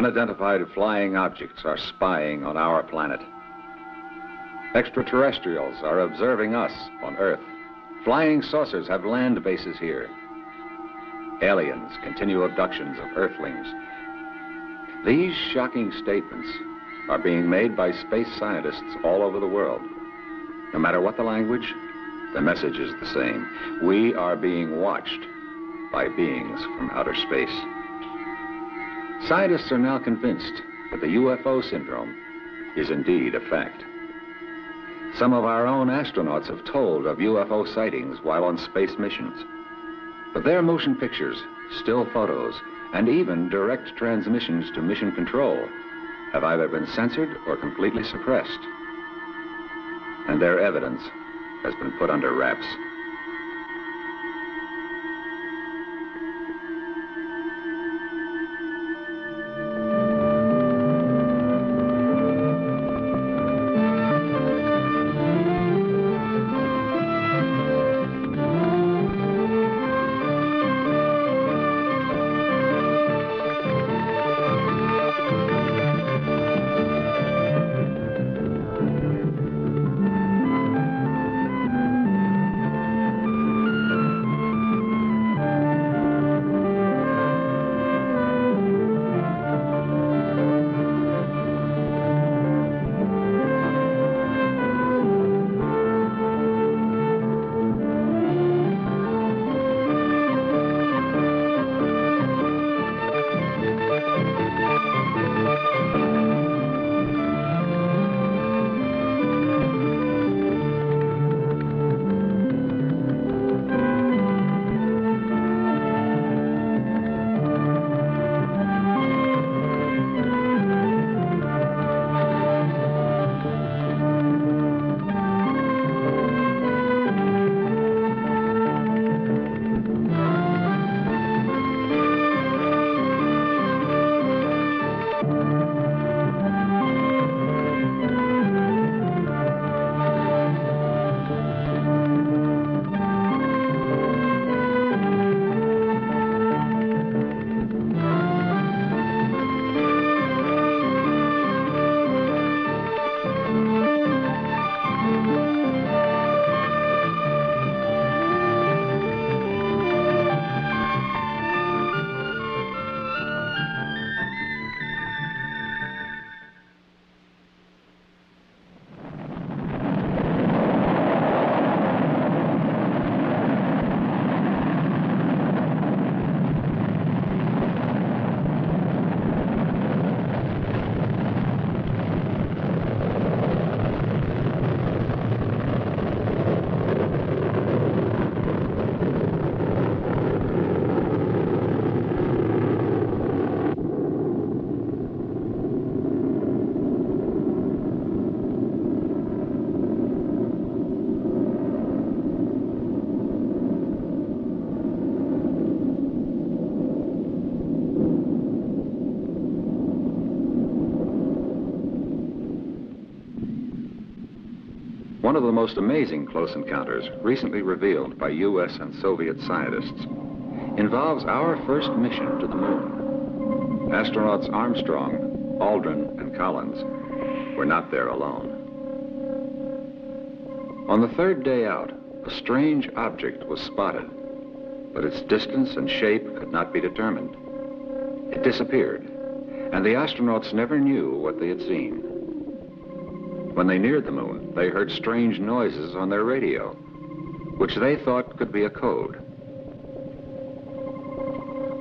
Unidentified flying objects are spying on our planet. Extraterrestrials are observing us on Earth. Flying saucers have land bases here. Aliens continue abductions of Earthlings. These shocking statements are being made by space scientists all over the world. No matter what the language, the message is the same. We are being watched by beings from outer space. Scientists are now convinced that the UFO syndrome is indeed a fact. Some of our own astronauts have told of UFO sightings while on space missions. But their motion pictures, still photos, and even direct transmissions to mission control have either been censored or completely suppressed. And their evidence has been put under wraps. One of the most amazing close encounters recently revealed by U.S. and Soviet scientists involves our first mission to the moon. Astronauts Armstrong, Aldrin, and Collins were not there alone. On the third day out, a strange object was spotted, but its distance and shape could not be determined. It disappeared, and the astronauts never knew what they had seen. When they neared the moon, they heard strange noises on their radio, which they thought could be a code.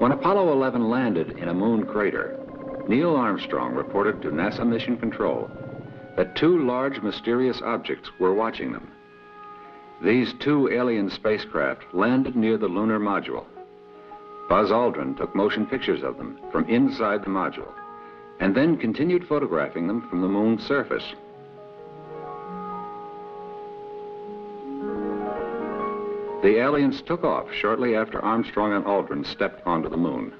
When Apollo 11 landed in a moon crater, Neil Armstrong reported to NASA Mission Control that two large mysterious objects were watching them. These two alien spacecraft landed near the lunar module. Buzz Aldrin took motion pictures of them from inside the module, and then continued photographing them from the moon's surface. The aliens took off shortly after Armstrong and Aldrin stepped onto the moon.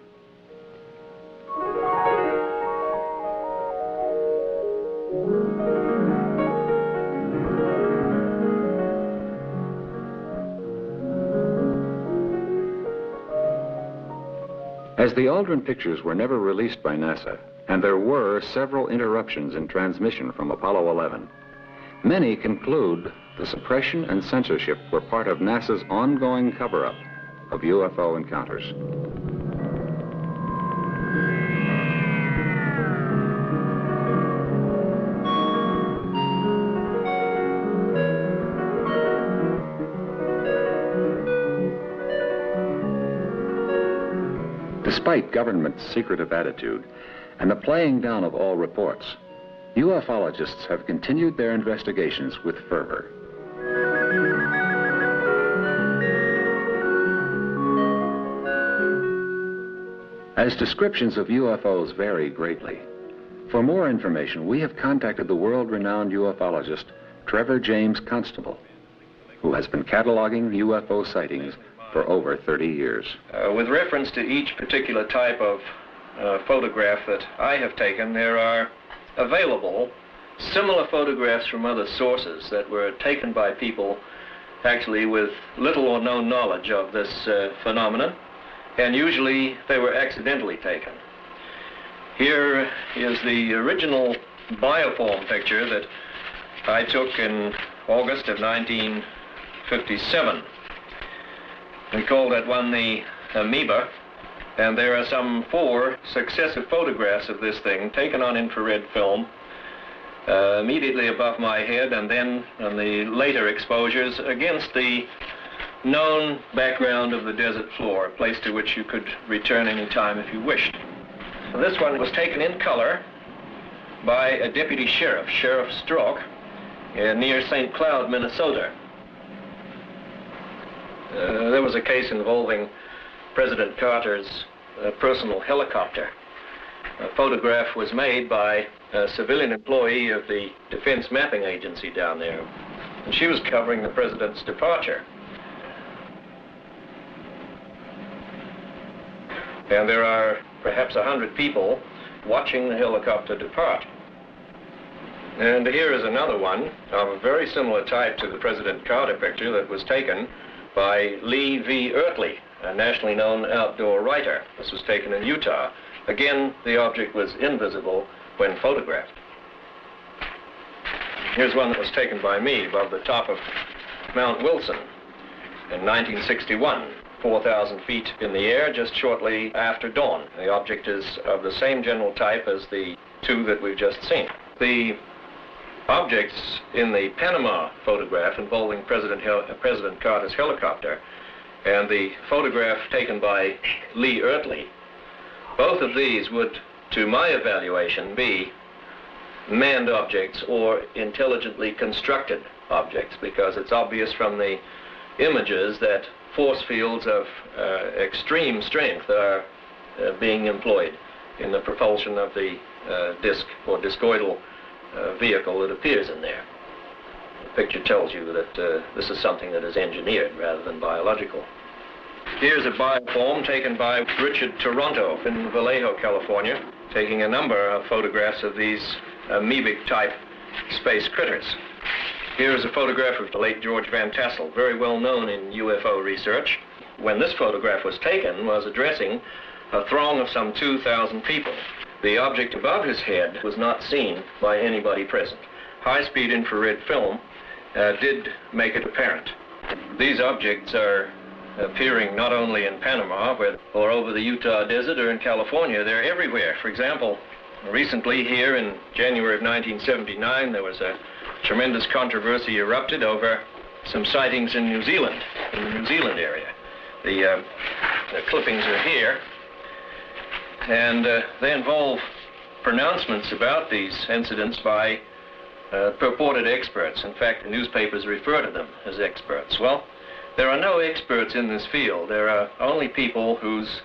As the Aldrin pictures were never released by NASA, and there were several interruptions in transmission from Apollo 11. Many conclude the suppression and censorship were part of NASA's ongoing cover-up of UFO encounters. Despite government's secretive attitude and the playing down of all reports, ufologists have continued their investigations with fervor. As descriptions of UFOs vary greatly, for more information, we have contacted the world-renowned ufologist Trevor James Constable, who has been cataloging UFO sightings for over 30 years. With reference to each particular type of photograph that I have taken, there are available similar photographs from other sources that were taken by people actually with little or no knowledge of this phenomenon, and usually they were accidentally taken. Here is the original bioform picture that I took in August of 1957. We call that one the amoeba, and there are some 4 successive photographs of this thing taken on infrared film immediately above my head, and then on the later exposures against the known background of the desert floor, a place to which you could return any time if you wished. This one was taken in color by a deputy sheriff, Sheriff Stroke, near St. Cloud, Minnesota. There was a case involving President Carter's personal helicopter. A photograph was made by a civilian employee of the Defense Mapping Agency down there, and she was covering the president's departure. And there are perhaps 100 people watching the helicopter depart. And here is another one of a very similar type to the President Carter picture that was taken by Lee V. Ertley, a nationally known outdoor writer. This was taken in Utah. Again, the object was invisible when photographed. Here's one that was taken by me above the top of Mount Wilson in 1961, 4,000 feet in the air, just shortly after dawn. The object is of the same general type as the 2 that we've just seen. The objects in the Panama photograph involving President Carter's helicopter and the photograph taken by Lee Ertley, both of these would, to my evaluation, be manned objects or intelligently constructed objects, because it's obvious from the images that force fields of extreme strength are being employed in the propulsion of the disc or discoidal vehicle that appears in there. The picture tells you that this is something that is engineered rather than biological. Here's a bioform taken by Richard Toronto in Vallejo, California, taking a number of photographs of these amoebic-type space critters. Here is a photograph of the late George Van Tassel, very well known in UFO research. When this photograph was taken, was addressing a throng of some 2,000 people. The object above his head was not seen by anybody present. High-speed infrared film did make it apparent. These objects are appearing not only in Panama or over the Utah desert or in California, they're everywhere. For example, recently here in January of 1979, there was a tremendous controversy erupted over some sightings in New Zealand, in the New Zealand area. The clippings are here, and they involve pronouncements about these incidents by purported experts. In fact, the newspapers refer to them as experts. Well, there are no experts in this field. There are only people whose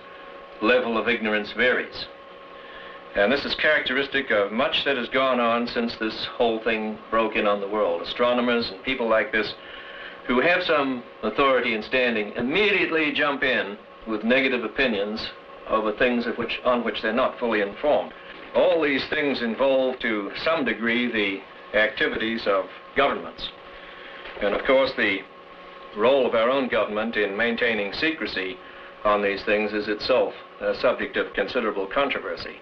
level of ignorance varies. And this is characteristic of much that has gone on since this whole thing broke in on the world. Astronomers and people like this who have some authority and standing immediately jump in with negative opinions over things on which they're not fully informed. All these things involve, to some degree, the activities of governments. And of course, the role of our own government in maintaining secrecy on these things is itself a subject of considerable controversy.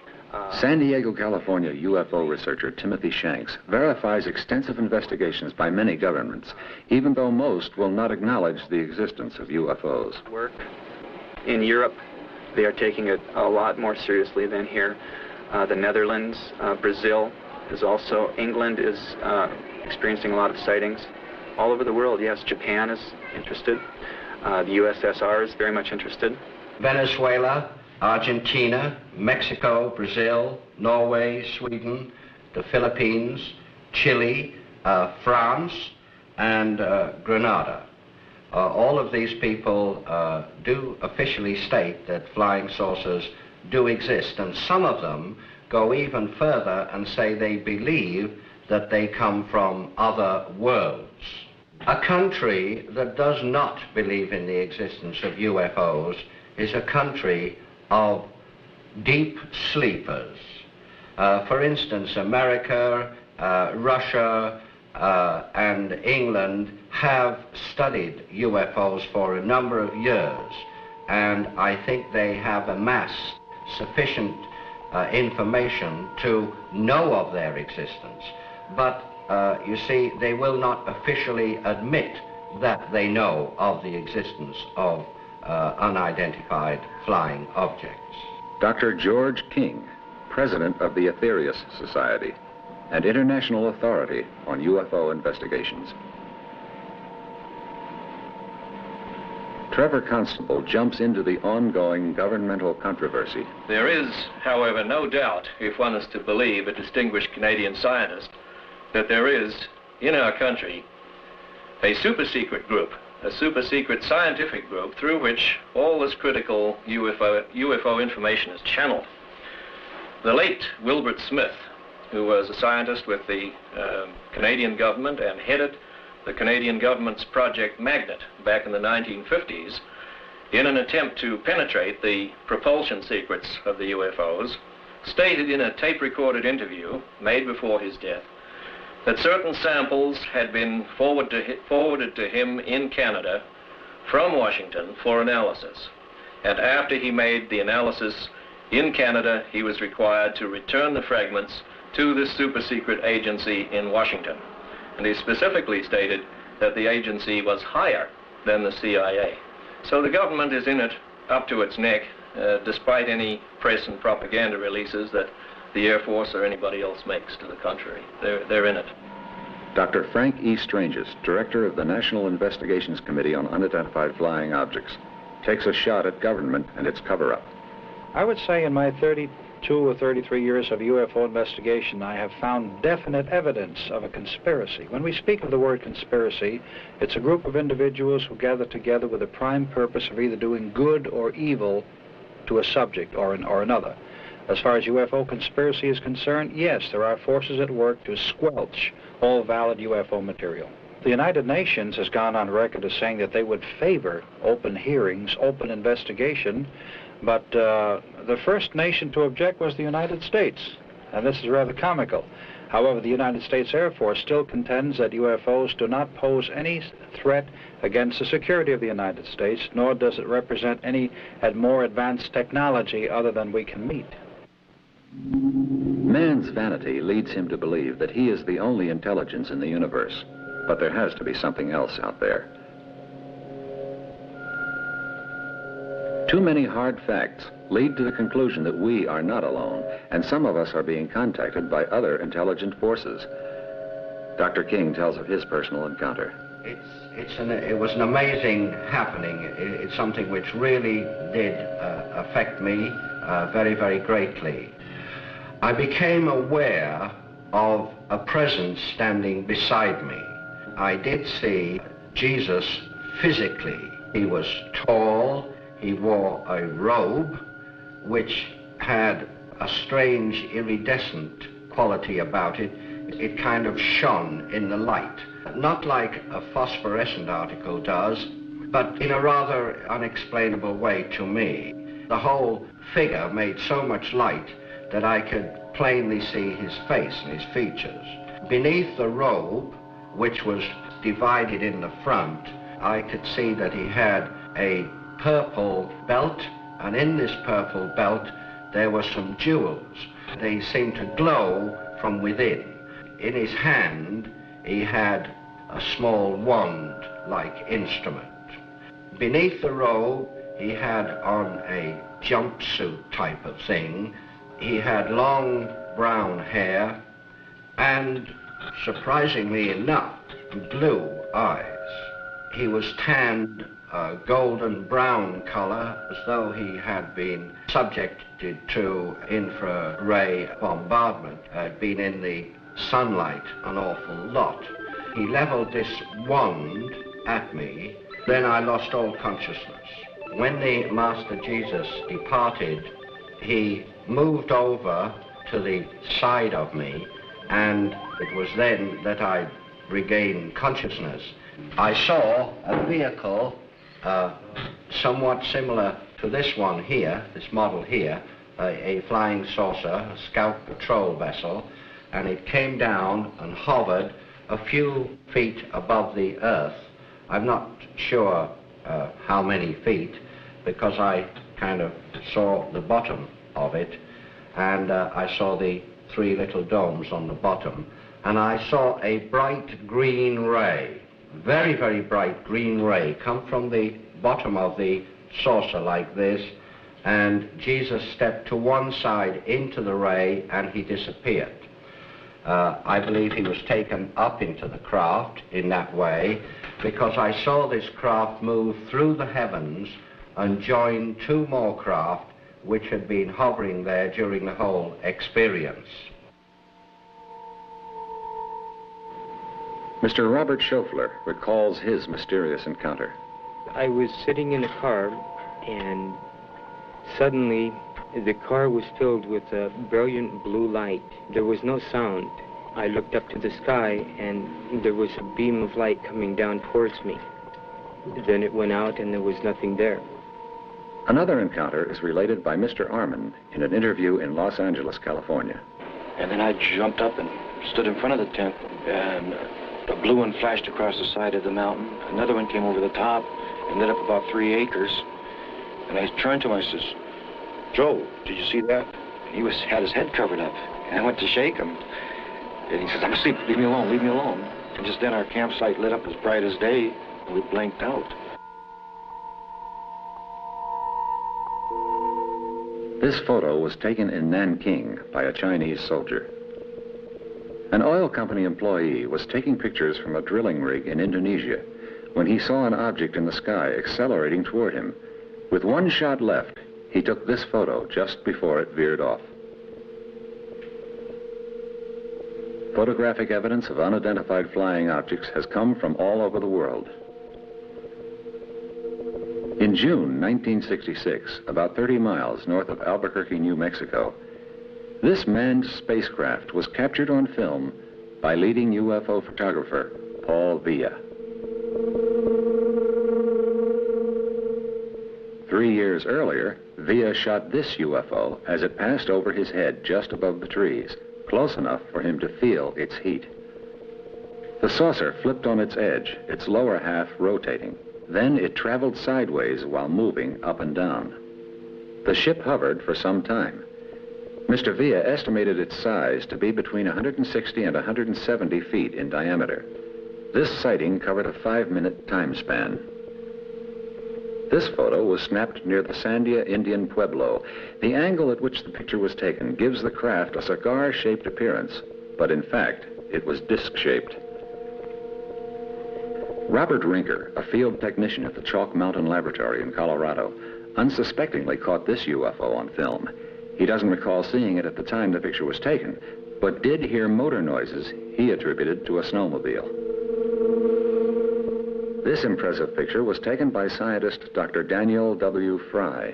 San Diego, California UFO researcher Timothy Shanks verifies extensive investigations by many governments, even though most will not acknowledge the existence of UFOs. Work in Europe, they are taking it a lot more seriously than here. The Netherlands, Brazil is also, England is experiencing a lot of sightings. All over the world, yes, Japan is interested. The USSR is very much interested. Venezuela, Argentina, Mexico, Brazil, Norway, Sweden, the Philippines, Chile, France, and Grenada. All of these people do officially state that flying saucers do exist, and some of them go even further and say they believe that they come from other worlds. A country that does not believe in the existence of UFOs is a country of deep sleepers. For instance, America, Russia, and England have studied UFOs for a number of years, and I think they have amassed sufficient information to know of their existence. But you see, they will not officially admit that they know of the existence of unidentified flying objects. Dr. George King, president of the Aetherius Society, an international authority on UFO investigations. Trevor Constable jumps into the ongoing governmental controversy. There is, however, no doubt, if one is to believe a distinguished Canadian scientist, that there is, in our country, a super-secret group, a super-secret scientific group through which all this critical UFO information is channeled. The late Wilbert Smith, who was a scientist with the Canadian government and headed the Canadian government's Project Magnet back in the 1950s, in an attempt to penetrate the propulsion secrets of the UFOs, stated in a tape-recorded interview made before his death that certain samples had been forwarded to him in Canada from Washington for analysis. And after he made the analysis in Canada, he was required to return the fragments to this super-secret agency in Washington. And he specifically stated that the agency was higher than the CIA. So the government is in it up to its neck, despite any press and propaganda releases that the Air Force or anybody else makes to the contrary. They're in it. Dr. Frank E. Stranges, director of the National Investigations Committee on Unidentified Flying Objects, takes a shot at government and its cover-up. I would say in my 32 or 33 years of UFO investigation, I have found definite evidence of a conspiracy. When we speak of the word conspiracy, it's a group of individuals who gather together with a prime purpose of either doing good or evil to a subject or another. As far as UFO conspiracy is concerned, yes, there are forces at work to squelch all valid UFO material. The United Nations has gone on record as saying that they would favor open hearings, open investigation, but the first nation to object was the United States, and this is rather comical. However, the United States Air Force still contends that UFOs do not pose any threat against the security of the United States, nor does it represent any more advanced technology other than we can meet. Man's vanity leads him to believe that he is the only intelligence in the universe, but there has to be something else out there. Too many hard facts lead to the conclusion that we are not alone, and some of us are being contacted by other intelligent forces. Dr. King tells of his personal encounter. It was an amazing happening. It's something which really did affect me very, very greatly. I became aware of a presence standing beside me. I did see Jesus physically. He was tall, he wore a robe which had a strange iridescent quality about it. It kind of shone in the light. Not like a phosphorescent article does, but in a rather unexplainable way to me. The whole figure made so much light that I could plainly see his face and his features. Beneath the robe, which was divided in the front, I could see that he had a purple belt, and in this purple belt there were some jewels. They seemed to glow from within. In his hand, he had a small wand-like instrument. Beneath the robe, he had on a jumpsuit type of thing. He had long brown hair and, surprisingly enough, blue eyes. He was tanned a golden brown color, as though he had been subjected to infrared bombardment, had been in the sunlight an awful lot. He leveled this wand at me, then I lost all consciousness. When the Master Jesus departed, he moved over to the side of me, and it was then that I regained consciousness. I saw a vehicle somewhat similar to this one here, this model here, a flying saucer, a scout patrol vessel, and it came down and hovered a few feet above the earth. I'm not sure how many feet, because I kind of saw the bottom of it, and I saw the three little domes on the bottom, and I saw a bright green ray, very, very bright green ray, come from the bottom of the saucer like this, and Jesus stepped to one side into the ray and he disappeared. I believe he was taken up into the craft in that way, because I saw this craft move through the heavens and join two more craft which had been hovering there during the whole experience. Mr. Robert Schofler recalls his mysterious encounter. I was sitting in a car, and suddenly the car was filled with a brilliant blue light. There was no sound. I looked up to the sky, and there was a beam of light coming down towards me. Then it went out, and there was nothing there. Another encounter is related by Mr. Armin in an interview in Los Angeles, California. And then I jumped up and stood in front of the tent, and a blue one flashed across the side of the mountain. Another one came over the top and lit up about 3 acres. And I turned to him, I says, "Joe, did you see that?" And he had his head covered up. And I went to shake him. And he says, "I'm asleep, leave me alone, leave me alone." And just then our campsite lit up as bright as day, and we blanked out. This photo was taken in Nanking by a Chinese soldier. An oil company employee was taking pictures from a drilling rig in Indonesia when he saw an object in the sky accelerating toward him. With one shot left, he took this photo just before it veered off. Photographic evidence of unidentified flying objects has come from all over the world. In June 1966, about 30 miles north of Albuquerque, New Mexico, this manned spacecraft was captured on film by leading UFO photographer Paul Villa. 3 years earlier, Villa shot this UFO as it passed over his head just above the trees, close enough for him to feel its heat. The saucer flipped on its edge, its lower half rotating. Then it traveled sideways while moving up and down. The ship hovered for some time. Mr. Villa estimated its size to be between 160 and 170 feet in diameter. This sighting covered a 5-minute time span. This photo was snapped near the Sandia Indian Pueblo. The angle at which the picture was taken gives the craft a cigar-shaped appearance, but in fact, it was disc-shaped. Robert Rinker, a field technician at the Chalk Mountain Laboratory in Colorado, unsuspectingly caught this UFO on film. He doesn't recall seeing it at the time the picture was taken, but did hear motor noises he attributed to a snowmobile. This impressive picture was taken by scientist Dr. Daniel W. Fry.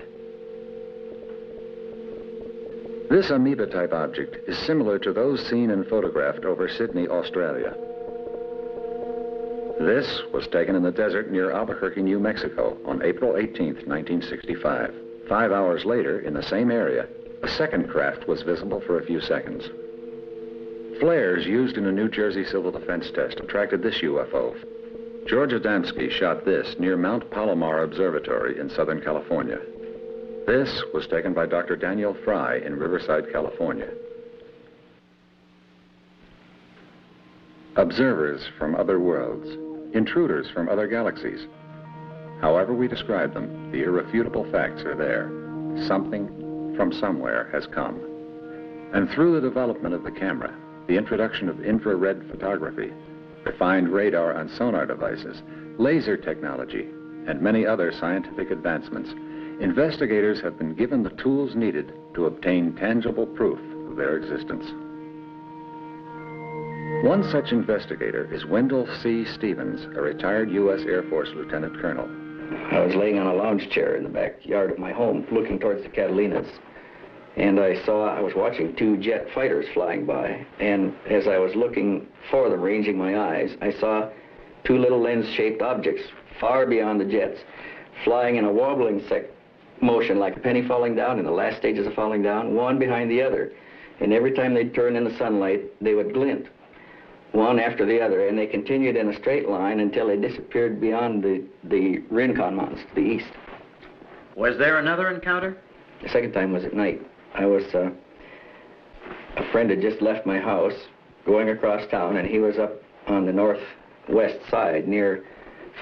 This amoeba-type object is similar to those seen and photographed over Sydney, Australia. This was taken in the desert near Albuquerque, New Mexico on April 18, 1965. 5 hours later, in the same area, a second craft was visible for a few seconds. Flares used in a New Jersey civil defense test attracted this UFO. George Adamski shot this near Mount Palomar Observatory in Southern California. This was taken by Dr. Daniel Fry in Riverside, California. Observers from other worlds, intruders from other galaxies. However we describe them, the irrefutable facts are there. Something from somewhere has come. And through the development of the camera, the introduction of infrared photography, refined radar and sonar devices, laser technology, and many other scientific advancements, investigators have been given the tools needed to obtain tangible proof of their existence. One such investigator is Wendell C. Stevens, a retired U.S. Air Force Lieutenant Colonel. I was laying on a lounge chair in the backyard of my home, looking towards the Catalinas, and I was watching two jet fighters flying by, and as I was looking for them, ranging my eyes, I saw two little lens-shaped objects far beyond the jets, flying in a wobbling motion like a penny falling down in the last stages of falling down, one behind the other. And every time they'd turn in the sunlight, they would glint, one after the other, and they continued in a straight line until they disappeared beyond the Rincon Mountains to the east. Was there another encounter? The second time was at night. I was, a friend had just left my house, going across town, and he was up on the northwest side near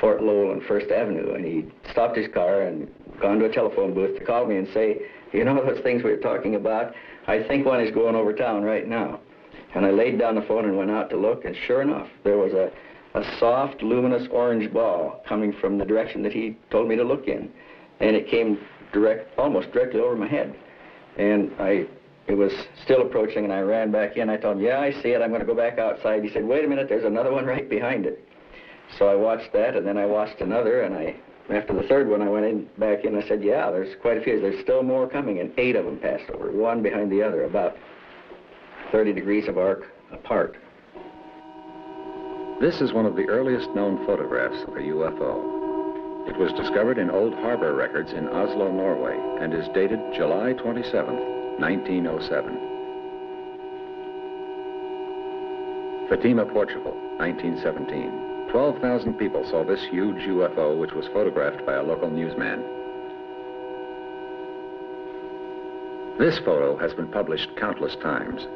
Fort Lowell and First Avenue, and he stopped his car and gone to a telephone booth to call me and say, you know those things we were talking about? I think one is going over town right now. And I laid down the phone and went out to look, and sure enough, there was a soft, luminous orange ball coming from the direction that he told me to look in. And it came almost directly over my head. And it was still approaching, and I ran back in. I told him, yeah, I see it. I'm going to go back outside. He said, wait a minute, there's another one right behind it. So I watched that, and then I watched another, and after the third one, I went back in. I said, yeah, there's quite a few. There's still more coming, and 8 of them passed over, one behind the other, about 30 degrees of arc apart. This is one of the earliest known photographs of a UFO. It was discovered in old harbor records in Oslo, Norway, and is dated July 27th, 1907. Fatima, Portugal, 1917. 12,000 people saw this huge UFO, which was photographed by a local newsman. This photo has been published countless times.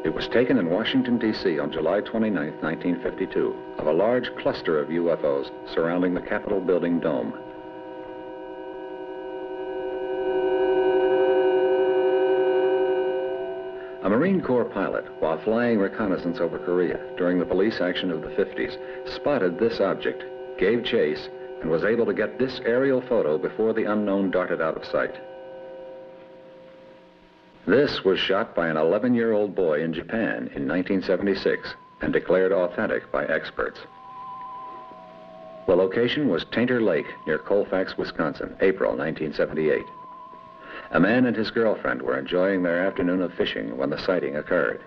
It was taken in Washington, D.C. on July 29, 1952, of a large cluster of UFOs surrounding the Capitol building dome. A Marine Corps pilot, while flying reconnaissance over Korea during the police action of the 50s, spotted this object, gave chase, and was able to get this aerial photo before the unknown darted out of sight. This was shot by an 11-year-old boy in Japan in 1976 and declared authentic by experts. The location was Tainter Lake near Colfax, Wisconsin, April 1978. A man and his girlfriend were enjoying their afternoon of fishing when the sighting occurred.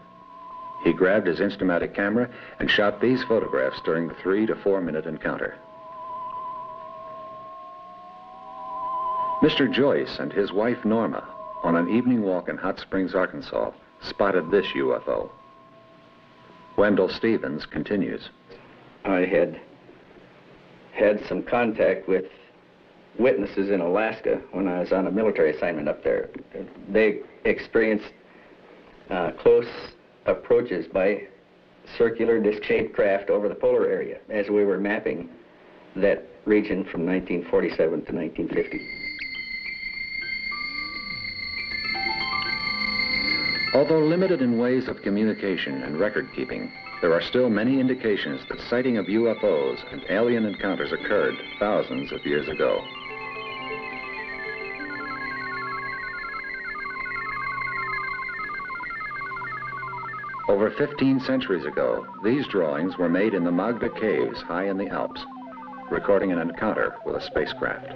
He grabbed his Instamatic camera and shot these photographs during the 3 to 4 minute encounter. Mr. Joyce and his wife Norma, on an evening walk in Hot Springs, Arkansas, spotted this UFO. Wendell Stevens continues. I had some contact with witnesses in Alaska when I was on a military assignment up there. They experienced close approaches by circular disc-shaped craft over the polar area as we were mapping that region from 1947 to 1950. Although limited in ways of communication and record keeping, there are still many indications that sighting of UFOs and alien encounters occurred thousands of years ago. Over 15 centuries ago, these drawings were made in the Magda Caves high in the Alps, recording an encounter with a spacecraft.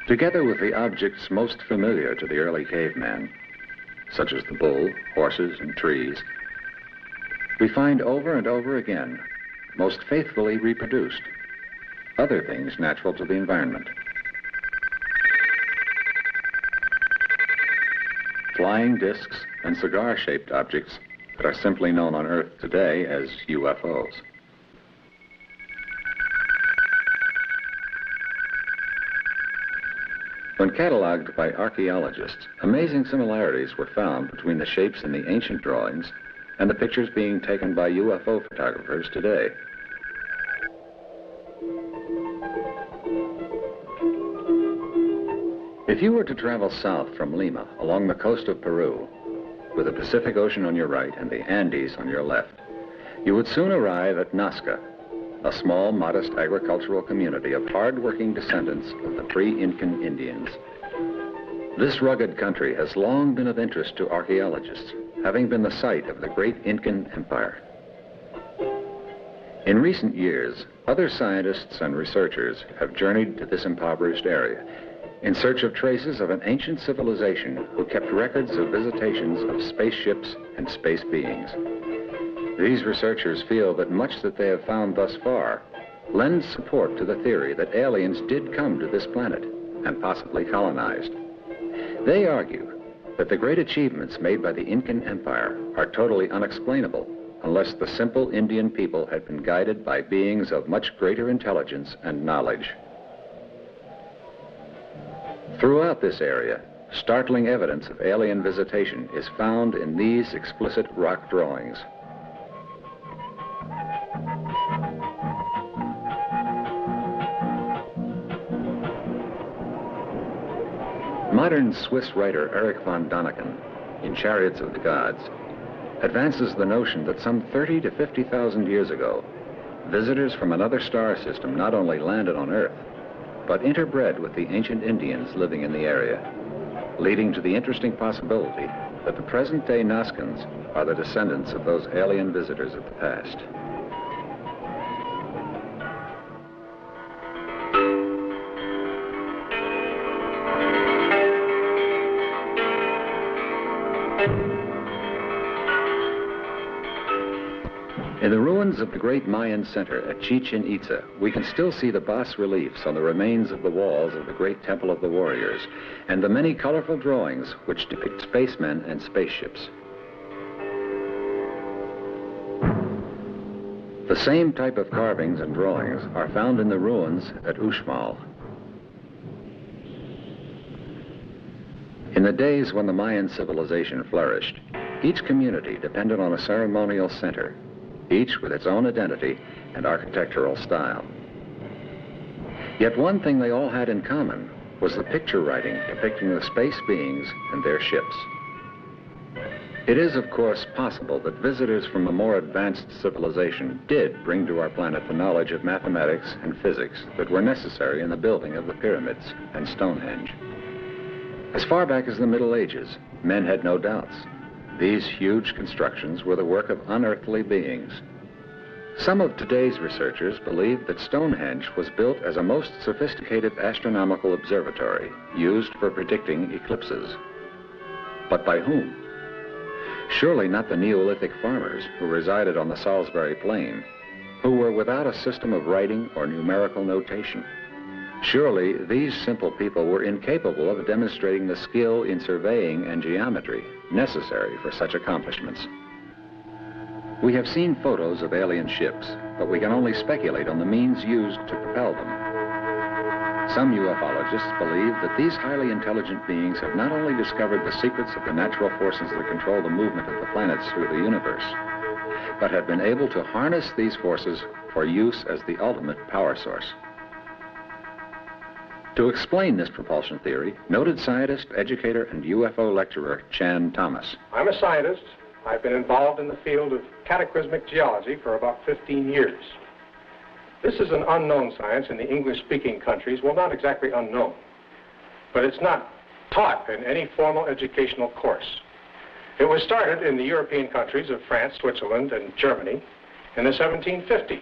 Together with the objects most familiar to the early caveman, such as the bull, horses, and trees, we find over and over again, most faithfully reproduced, other things natural to the environment. Flying discs and cigar-shaped objects that are simply known on Earth today as UFOs. When cataloged by archaeologists, amazing similarities were found between the shapes in the ancient drawings and the pictures being taken by UFO photographers today. If you were to travel south from Lima along the coast of Peru, with the Pacific Ocean on your right and the Andes on your left, you would soon arrive at Nazca, a small, modest agricultural community of hard-working descendants of the pre-Incan Indians. This rugged country has long been of interest to archaeologists, having been the site of the great Incan Empire. In recent years, other scientists and researchers have journeyed to this impoverished area in search of traces of an ancient civilization who kept records of visitations of spaceships and space beings. These researchers feel that much that they have found thus far lends support to the theory that aliens did come to this planet and possibly colonized. They argue that the great achievements made by the Incan Empire are totally unexplainable unless the simple Indian people had been guided by beings of much greater intelligence and knowledge. Throughout this area, startling evidence of alien visitation is found in these explicit rock drawings. Modern Swiss writer Erich von Däniken, in Chariots of the Gods, advances the notion that some 30 to 50,000 years ago, visitors from another star system not only landed on Earth, but interbred with the ancient Indians living in the area, leading to the interesting possibility that the present-day Nazcans are the descendants of those alien visitors of the past. In the ruins of the great Mayan center at Chichen Itza, we can still see the bas-reliefs on the remains of the walls of the great Temple of the Warriors and the many colorful drawings which depict spacemen and spaceships. The same type of carvings and drawings are found in the ruins at Uxmal. In the days when the Mayan civilization flourished, each community depended on a ceremonial center, each with its own identity and architectural style. Yet one thing they all had in common was the picture writing depicting the space beings and their ships. It is, of course, possible that visitors from a more advanced civilization did bring to our planet the knowledge of mathematics and physics that were necessary in the building of the pyramids and Stonehenge. As far back as the Middle Ages, men had no doubts. These huge constructions were the work of unearthly beings. Some of today's researchers believe that Stonehenge was built as a most sophisticated astronomical observatory used for predicting eclipses. But by whom? Surely not the Neolithic farmers who resided on the Salisbury Plain, who were without a system of writing or numerical notation. Surely these simple people were incapable of demonstrating the skill in surveying and geometry necessary for such accomplishments. We have seen photos of alien ships, but we can only speculate on the means used to propel them. Some ufologists believe that these highly intelligent beings have not only discovered the secrets of the natural forces that control the movement of the planets through the universe, but have been able to harness these forces for use as the ultimate power source. To explain this propulsion theory, noted scientist, educator, and UFO lecturer Chan Thomas. I'm a scientist. I've been involved in the field of cataclysmic geology for about 15 years. This is an unknown science in the English-speaking countries. Well, not exactly unknown, but it's not taught in any formal educational course. It was started in the European countries of France, Switzerland, and Germany in the 1750s.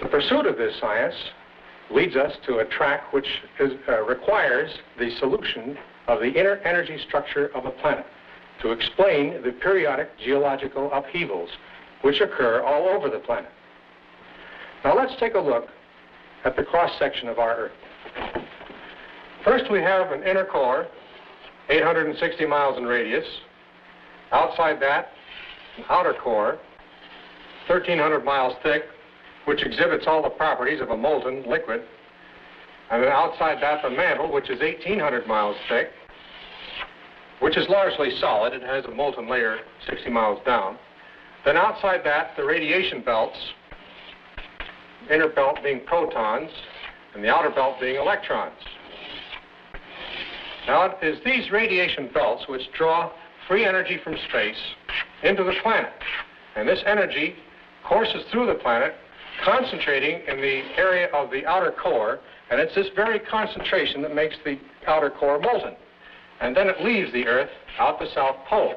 The pursuit of this science leads us to a track which requires the solution of the inner energy structure of a planet to explain the periodic geological upheavals which occur all over the planet. Now let's take a look at the cross-section of our Earth. First we have an inner core, 860 miles in radius. Outside that, an outer core, 1,300 miles thick, which exhibits all the properties of a molten liquid. And then outside that, the mantle, which is 1,800 miles thick, which is largely solid. It has a molten layer 60 miles down. Then outside that, the radiation belts, inner belt being protons, and the outer belt being electrons. Now, it is these radiation belts which draw free energy from space into the planet. And this energy courses through the planet, concentrating in the area of the outer core, and it's this very concentration that makes the outer core molten. And then it leaves the Earth out the South Pole.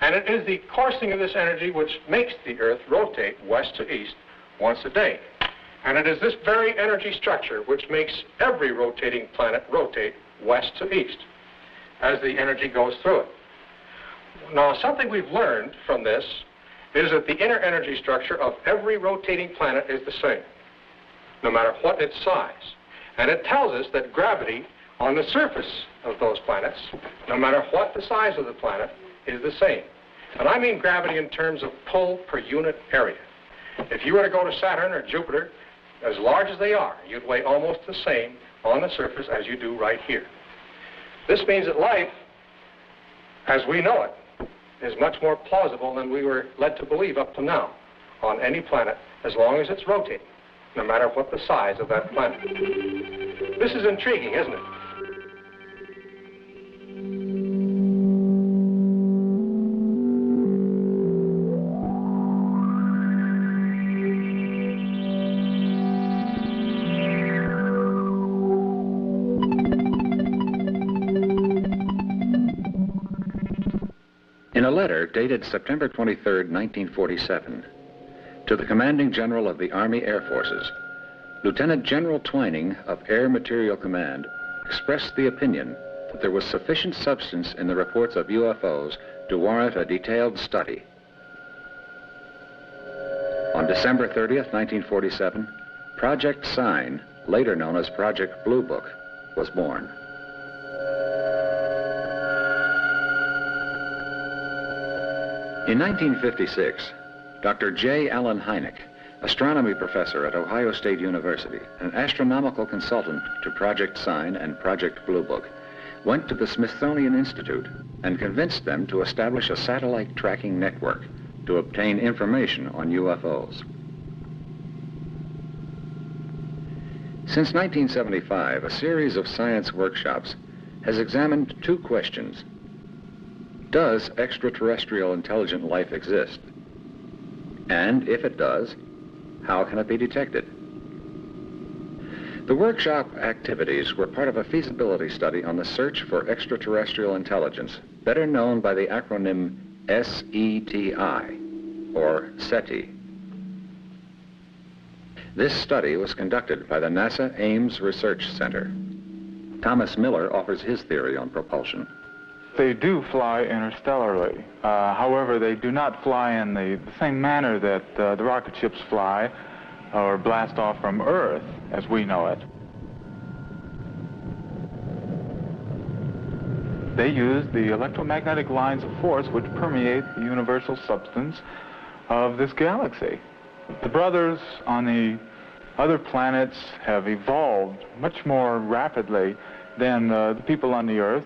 And it is the coursing of this energy which makes the Earth rotate west to east once a day. And it is this very energy structure which makes every rotating planet rotate west to east as the energy goes through it. Now, something we've learned from this is that the inner energy structure of every rotating planet is the same, no matter what its size. And it tells us that gravity on the surface of those planets, no matter what the size of the planet, is the same. And I mean gravity in terms of pull per unit area. If you were to go to Saturn or Jupiter, as large as they are, you'd weigh almost the same on the surface as you do right here. This means that life, as we know it, is much more plausible than we were led to believe up to now on any planet, as long as it's rotating, no matter what the size of that planet. This is intriguing, isn't it? In a letter dated September 23, 1947, to the Commanding General of the Army Air Forces, Lieutenant General Twining of Air Materiel Command expressed the opinion that there was sufficient substance in the reports of UFOs to warrant a detailed study. On December 30th, 1947, Project Sign, later known as Project Blue Book, was born. In 1956, Dr. J. Allen Hynek, astronomy professor at Ohio State University, an astronomical consultant to Project Sign and Project Blue Book, went to the Smithsonian Institute and convinced them to establish a satellite tracking network to obtain information on UFOs. Since 1975, a series of science workshops has examined two questions. Does extraterrestrial intelligent life exist? And if it does, how can it be detected? The workshop activities were part of a feasibility study on the search for extraterrestrial intelligence, better known by the acronym SETI, or SETI. This study was conducted by the NASA Ames Research Center. Thomas Miller offers his theory on propulsion. They do fly interstellarly. However, they do not fly in the same manner that the rocket ships fly or blast off from Earth as we know it. They use the electromagnetic lines of force which permeate the universal substance of this galaxy. The brothers on the other planets have evolved much more rapidly than the people on the Earth.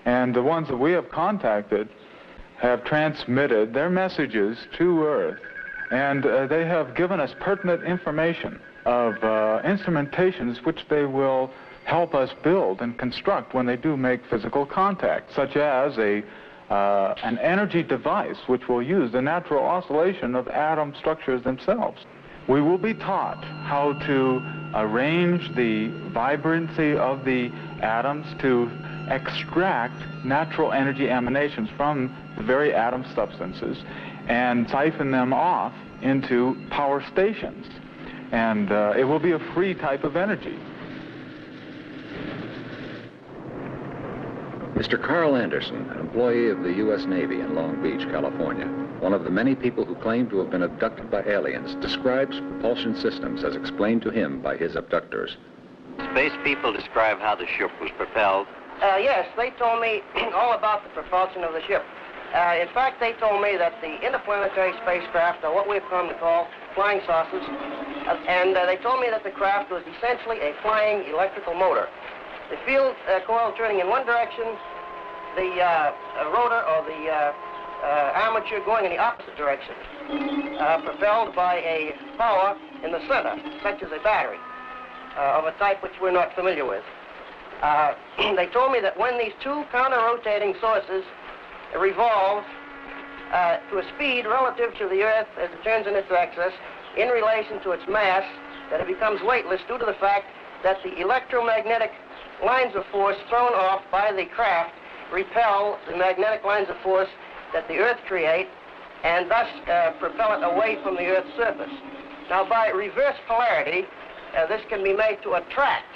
And the ones that we have contacted have transmitted their messages to Earth. And they have given us pertinent information of instrumentations which they will help us build and construct when they do make physical contact, such as an energy device which will use the natural oscillation of atom structures themselves. We will be taught how to arrange the vibrancy of the atoms to extract natural energy emanations from the very atom substances and siphon them off into power stations. And it will be a free type of energy. Mr. Carl Anderson, an employee of the U.S. Navy in Long Beach, California, one of the many people who claim to have been abducted by aliens, describes propulsion systems as explained to him by his abductors. Space people describe how the ship was propelled. Yes, they told me all about the propulsion of the ship. In fact, they told me that the interplanetary spacecraft are what we've come to call flying saucers, And they told me that the craft was essentially a flying electrical motor. The field coil turning in one direction, the rotor or the armature going in the opposite direction, propelled by a power in the center, such as a battery, of a type which we're not familiar with. They told me that when these two counter-rotating sources revolve to a speed relative to the Earth as it turns in its axis, in relation to its mass, that it becomes weightless due to the fact that the electromagnetic lines of force thrown off by the craft repel the magnetic lines of force that the Earth create, and thus propel it away from the Earth's surface. Now, by reverse polarity, this can be made to attract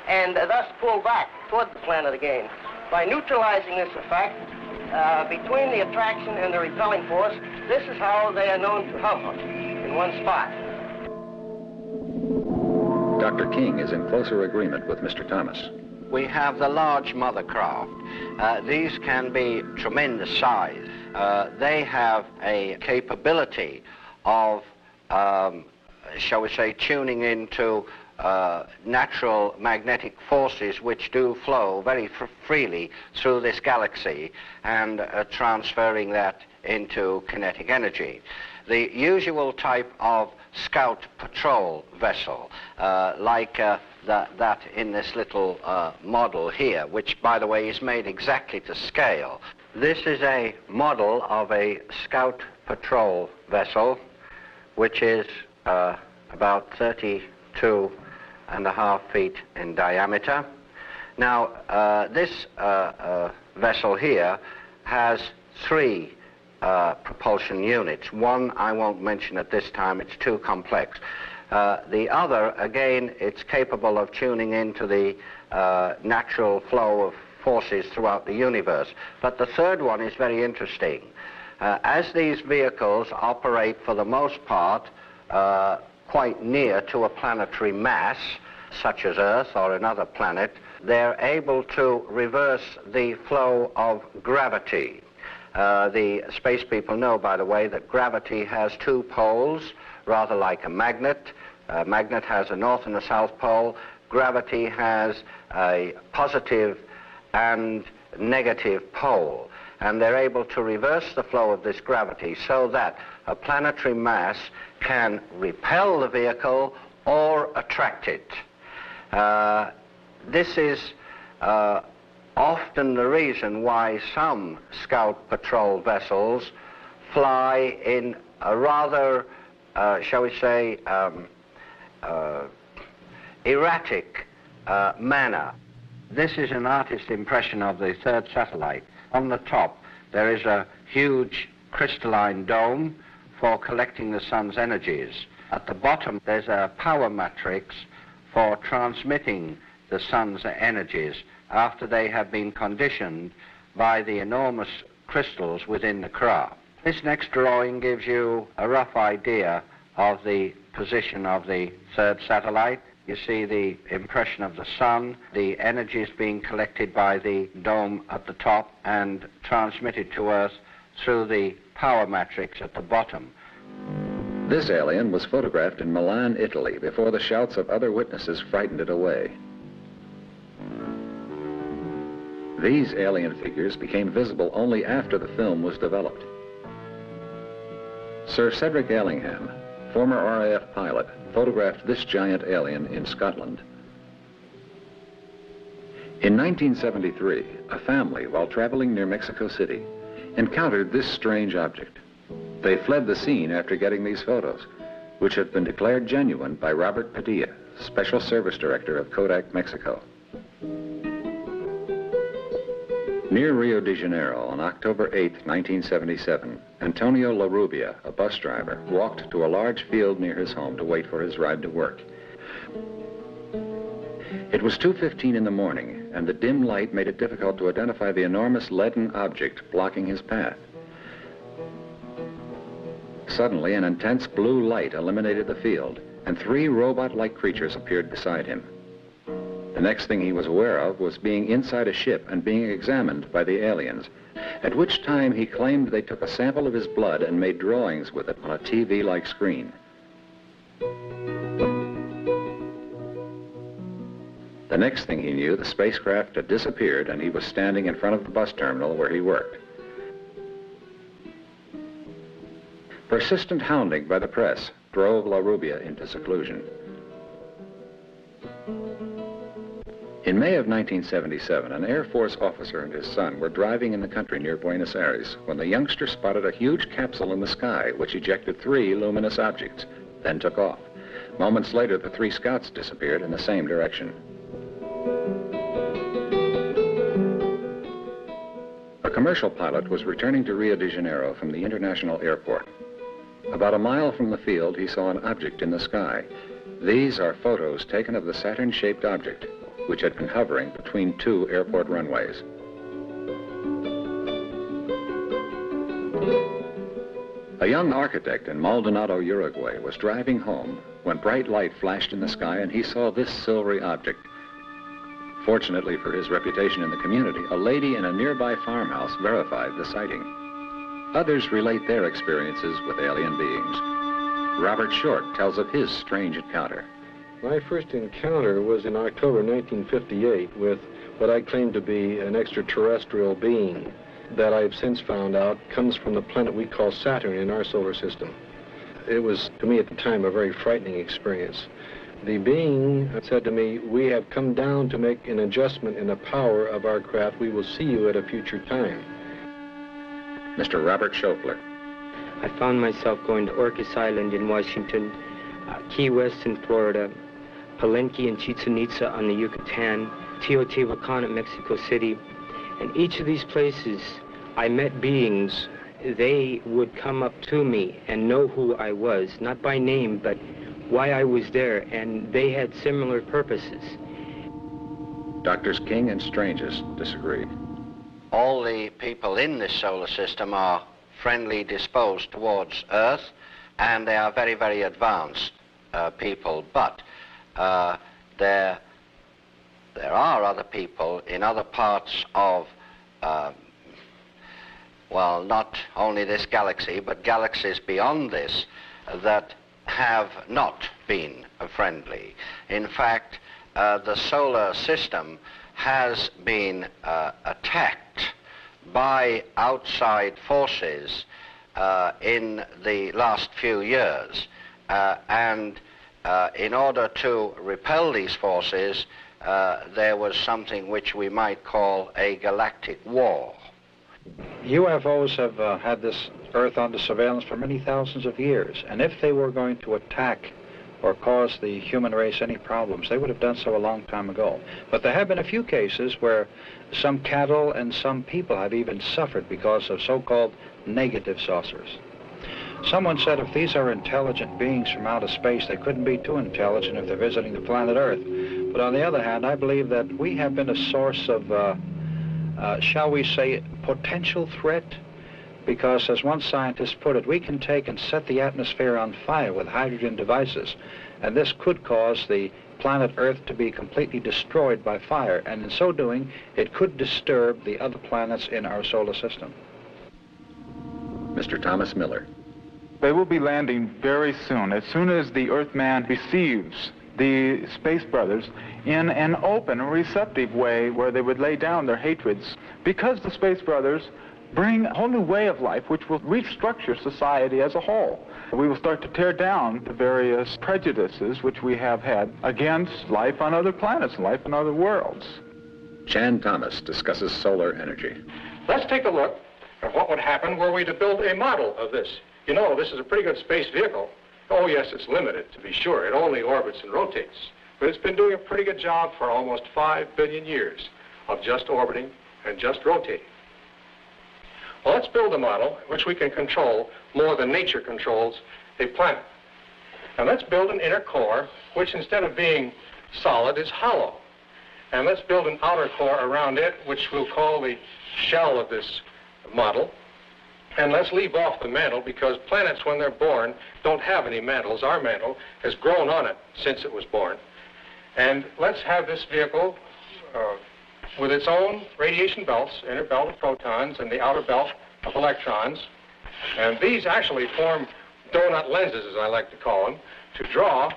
and thus pull back toward the planet again. By neutralizing this effect between the attraction and the repelling force, this is how they are known to hover in one spot. Dr. King is in closer agreement with Mr. Thomas. We have the large mother craft. These can be tremendous size. They have a capability of, shall we say, tuning into natural magnetic forces which do flow very freely through this galaxy and transferring that into kinetic energy. The usual type of scout patrol vessel, like that in this little model here, which, by the way, is made exactly to scale. This is a model of a scout patrol vessel, which is about 32.5 feet in diameter. Now, this vessel here has three propulsion units. One I won't mention at this time, it's too complex. The other, again, it's capable of tuning into the natural flow of forces throughout the universe. But the third one is very interesting. As these vehicles operate for the most part quite near to a planetary mass, such as Earth or another planet, they're able to reverse the flow of gravity. The space people know, by the way, that gravity has two poles, rather like a magnet. A magnet has a north and a south pole. Gravity has a positive and negative pole. And they're able to reverse the flow of this gravity so that a planetary mass can repel the vehicle or attract it. This is often the reason why some scout patrol vessels fly in a rather, shall we say, erratic manner. This is an artist's impression of the third satellite. On the top, there is a huge crystalline dome for collecting the sun's energies. At the bottom, there's a power matrix for transmitting the sun's energies after they have been conditioned by the enormous crystals within the craft. This next drawing gives you a rough idea of the position of the third satellite. You see the impression of the sun, the energies being collected by the dome at the top and transmitted to Earth through the power matrix at the bottom. This alien was photographed in Milan, Italy, before the shouts of other witnesses frightened it away. These alien figures became visible only after the film was developed. Sir Cedric Allingham, former RAF pilot, photographed this giant alien in Scotland. In 1973, a family, while traveling near Mexico City, encountered this strange object. They fled the scene after getting these photos, which have been declared genuine by Robert Padilla, Special Service Director of Kodak, Mexico. Near Rio de Janeiro on October 8, 1977, Antonio La Rubia, a bus driver, walked to a large field near his home to wait for his ride to work. It was 2:15 in the morning, and the dim light made it difficult to identify the enormous leaden object blocking his path. Suddenly, an intense blue light illuminated the field, and three robot-like creatures appeared beside him. The next thing he was aware of was being inside a ship and being examined by the aliens, at which time he claimed they took a sample of his blood and made drawings with it on a TV-like screen. The next thing he knew, the spacecraft had disappeared and he was standing in front of the bus terminal where he worked. Persistent hounding by the press drove La Rubia into seclusion. In May of 1977, an Air Force officer and his son were driving in the country near Buenos Aires when the youngster spotted a huge capsule in the sky which ejected 3 luminous objects, then took off. Moments later, the 3 scouts disappeared in the same direction. A commercial pilot was returning to Rio de Janeiro from the international airport. About a mile from the field, he saw an object in the sky. These are photos taken of the Saturn-shaped object, which had been hovering between 2 airport runways. A young architect in Maldonado, Uruguay, was driving home when bright light flashed in the sky and he saw this silvery object. Fortunately for his reputation in the community, a lady in a nearby farmhouse verified the sighting. Others relate their experiences with alien beings. Robert Short tells of his strange encounter. My first encounter was in October 1958 with what I claim to be an extraterrestrial being that I've since found out comes from the planet we call Saturn in our solar system. It was, to me at the time, a very frightening experience. The being said to me, "We have come down to make an adjustment in the power of our craft. We will see you at a future time." Mr. Robert Schofler. I found myself going to Orcas Island in Washington, Key West in Florida, Palenque and Chichen Itza on the Yucatan, Teotihuacan at Mexico City. And each of these places, I met beings. They would come up to me and know who I was, not by name, but why I was there, and they had similar purposes. Doctors King and Stranges disagree. All the people in this solar system are friendly disposed towards Earth, and they are very, very advanced people. But there are other people in other parts of, well, not only this galaxy, but galaxies beyond this, that have not been friendly. In fact, the solar system has been attacked by outside forces in the last few years. And in order to repel these forces, there was something which we might call a galactic war. UFOs have had this Earth under surveillance for many thousands of years, and if they were going to attack or cause the human race any problems, they would have done so a long time ago. But there have been a few cases where some cattle and some people have even suffered because of so-called negative saucers. Someone said if these are intelligent beings from outer space, they couldn't be too intelligent if they're visiting the planet Earth. But on the other hand, I believe that we have been a source of, shall we say, potential threat, because as one scientist put it, we can take and set the atmosphere on fire with hydrogen devices, and this could cause the planet Earth to be completely destroyed by fire, and in so doing, it could disturb the other planets in our solar system. Mr. Thomas Miller. They will be landing very soon as the Earthman receives the Space Brothers in an open and receptive way where they would lay down their hatreds, because the Space Brothers bring a whole new way of life which will restructure society as a whole. We will start to tear down the various prejudices which we have had against life on other planets, life in other worlds. Chan Thomas discusses solar energy. Let's take a look at what would happen were we to build a model of this. You know, this is a pretty good space vehicle. Oh, yes, it's limited, to be sure. It only orbits and rotates. But it's been doing a pretty good job for almost 5 billion years of just orbiting and just rotating. Well, let's build a model which we can control more than nature controls a planet. And let's build an inner core which, instead of being solid, is hollow. And let's build an outer core around it, which we'll call the shell of this model. And let's leave off the mantle, because planets, when they're born, don't have any mantles. Our mantle has grown on it since it was born. And let's have this vehicle with its own radiation belts, inner belt of protons and the outer belt of electrons. And these actually form donut lenses, as I like to call them, to draw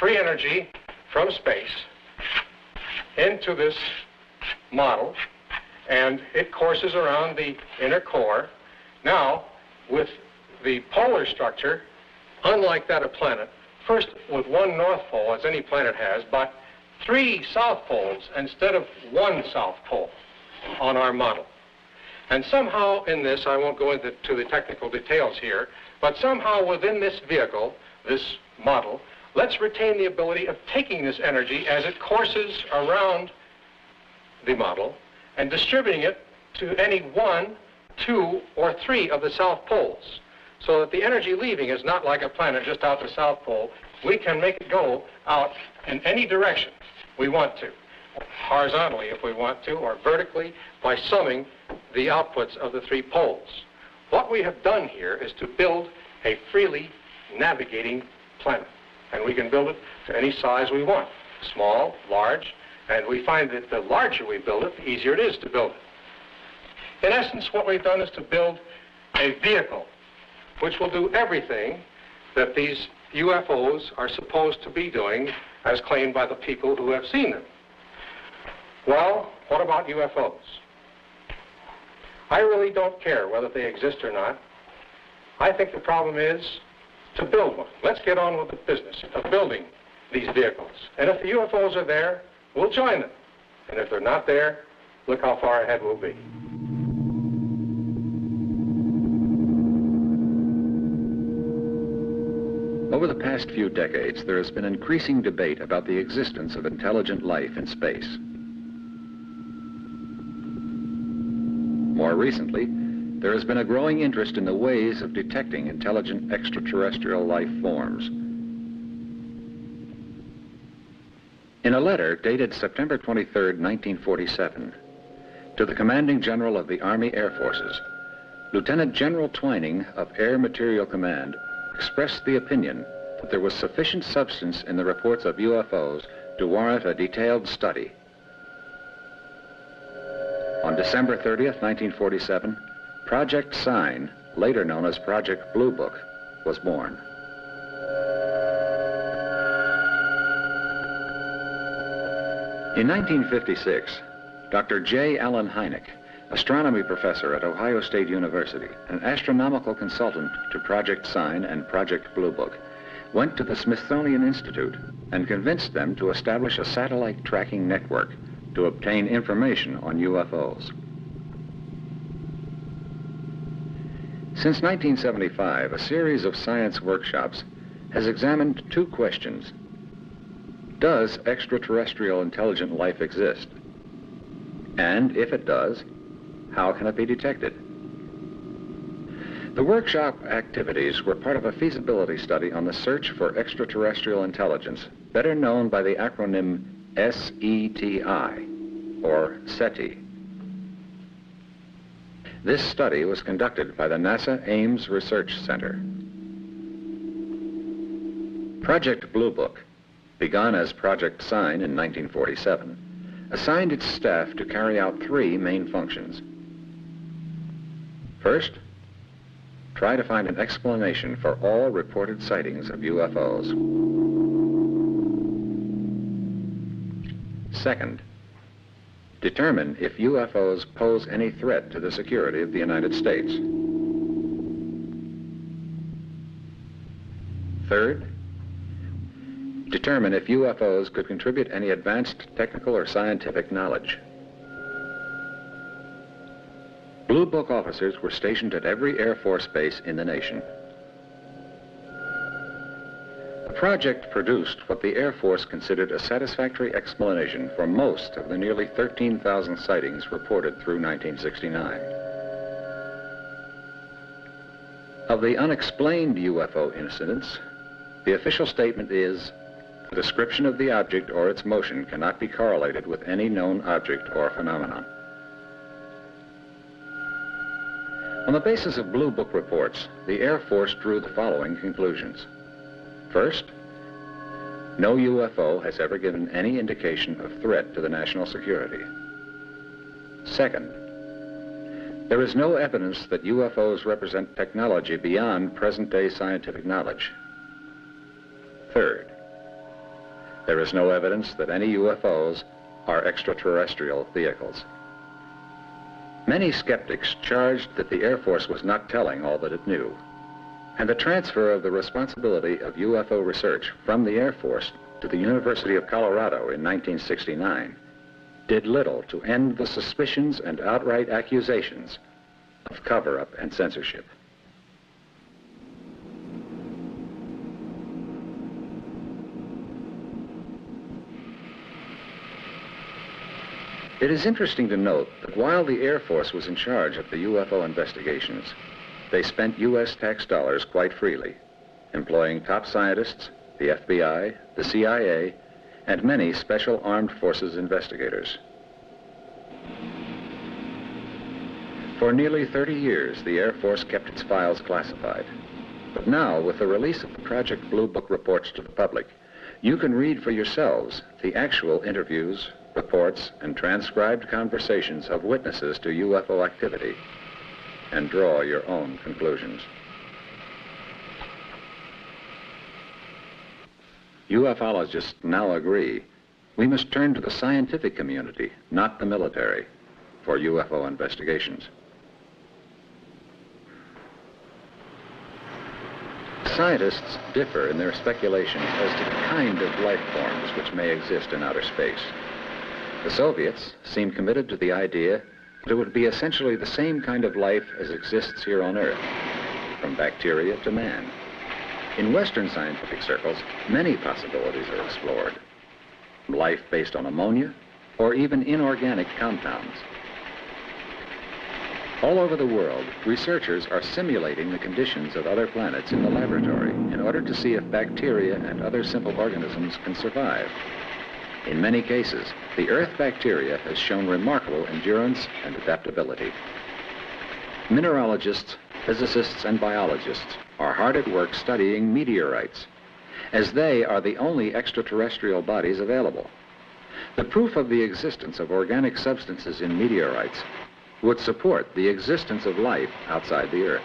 free energy from space into this model, and it courses around the inner core. Now, with the polar structure, unlike that of planet, first with one north pole, as any planet has, but 3 south poles instead of 1 south pole on our model. And somehow in this, I won't go into the technical details here, but somehow within this vehicle, this model, let's retain the ability of taking this energy as it courses around the model and distributing it to any 1, 2, or 3 of the south poles, so that the energy leaving is not like a planet just out the south pole. We can make it go out in any direction we want to, horizontally if we want to, or vertically by summing the outputs of the 3 poles. What we have done here is to build a freely navigating planet, and we can build it to any size we want, small, large, and we find that the larger we build it, the easier it is to build it. In essence, what we've done is to build a vehicle which will do everything that these UFOs are supposed to be doing, as claimed by the people who have seen them. Well, what about UFOs? I really don't care whether they exist or not. I think the problem is to build one. Let's get on with the business of building these vehicles. And if the UFOs are there, we'll join them. And if they're not there, look how far ahead we'll be. Over the past few decades, there has been increasing debate about the existence of intelligent life in space. More recently, there has been a growing interest in the ways of detecting intelligent extraterrestrial life forms. In a letter dated September 23, 1947, to the Commanding General of the Army Air Forces, Lieutenant General Twining of Air Materiel Command expressed the opinion that there was sufficient substance in the reports of UFOs to warrant a detailed study. On December 30th, 1947, Project Sign, later known as Project Blue Book, was born. In 1956, Dr. J. Allen Hynek, astronomy professor at Ohio State University, an astronomical consultant to Project Sign and Project Blue Book, went to the Smithsonian Institute and convinced them to establish a satellite tracking network to obtain information on UFOs. Since 1975, a series of science workshops has examined 2 questions. Does extraterrestrial intelligent life exist? And if it does, how can it be detected? The workshop activities were part of a feasibility study on the search for extraterrestrial intelligence, better known by the acronym SETI, or SETI. This study was conducted by the NASA Ames Research Center. Project Blue Book, begun as Project Sign in 1947, assigned its staff to carry out 3 main functions. First, try to find an explanation for all reported sightings of UFOs. Second, determine if UFOs pose any threat to the security of the United States. Third, determine if UFOs could contribute any advanced technical or scientific knowledge. Blue Book officers were stationed at every Air Force base in the nation. The project produced what the Air Force considered a satisfactory explanation for most of the nearly 13,000 sightings reported through 1969. Of the unexplained UFO incidents, the official statement is, the description of the object or its motion cannot be correlated with any known object or phenomenon. On the basis of Blue Book reports, the Air Force drew the following conclusions. First, no UFO has ever given any indication of threat to the national security. Second, there is no evidence that UFOs represent technology beyond present-day scientific knowledge. Third, there is no evidence that any UFOs are extraterrestrial vehicles. Many skeptics charged that the Air Force was not telling all that it knew, and the transfer of the responsibility of UFO research from the Air Force to the University of Colorado in 1969 did little to end the suspicions and outright accusations of cover-up and censorship. It is interesting to note that while the Air Force was in charge of the UFO investigations, they spent U.S. tax dollars quite freely, employing top scientists, the FBI, the CIA, and many special armed forces investigators. For nearly 30 years, the Air Force kept its files classified. But now, with the release of the Project Blue Book reports to the public, you can read for yourselves the actual interviews, reports, and transcribed conversations of witnesses to UFO activity and draw your own conclusions. UFOlogists now agree we must turn to the scientific community, not the military, for UFO investigations. Scientists differ in their speculations as to the kind of life forms which may exist in outer space. The Soviets seem committed to the idea that it would be essentially the same kind of life as exists here on Earth, from bacteria to man. In Western scientific circles, many possibilities are explored. Life based on ammonia, or even inorganic compounds. All over the world, researchers are simulating the conditions of other planets in the laboratory in order to see if bacteria and other simple organisms can survive. In many cases, the Earth bacteria has shown remarkable endurance and adaptability. Mineralogists, physicists, and biologists are hard at work studying meteorites, as they are the only extraterrestrial bodies available. The proof of the existence of organic substances in meteorites would support the existence of life outside the Earth.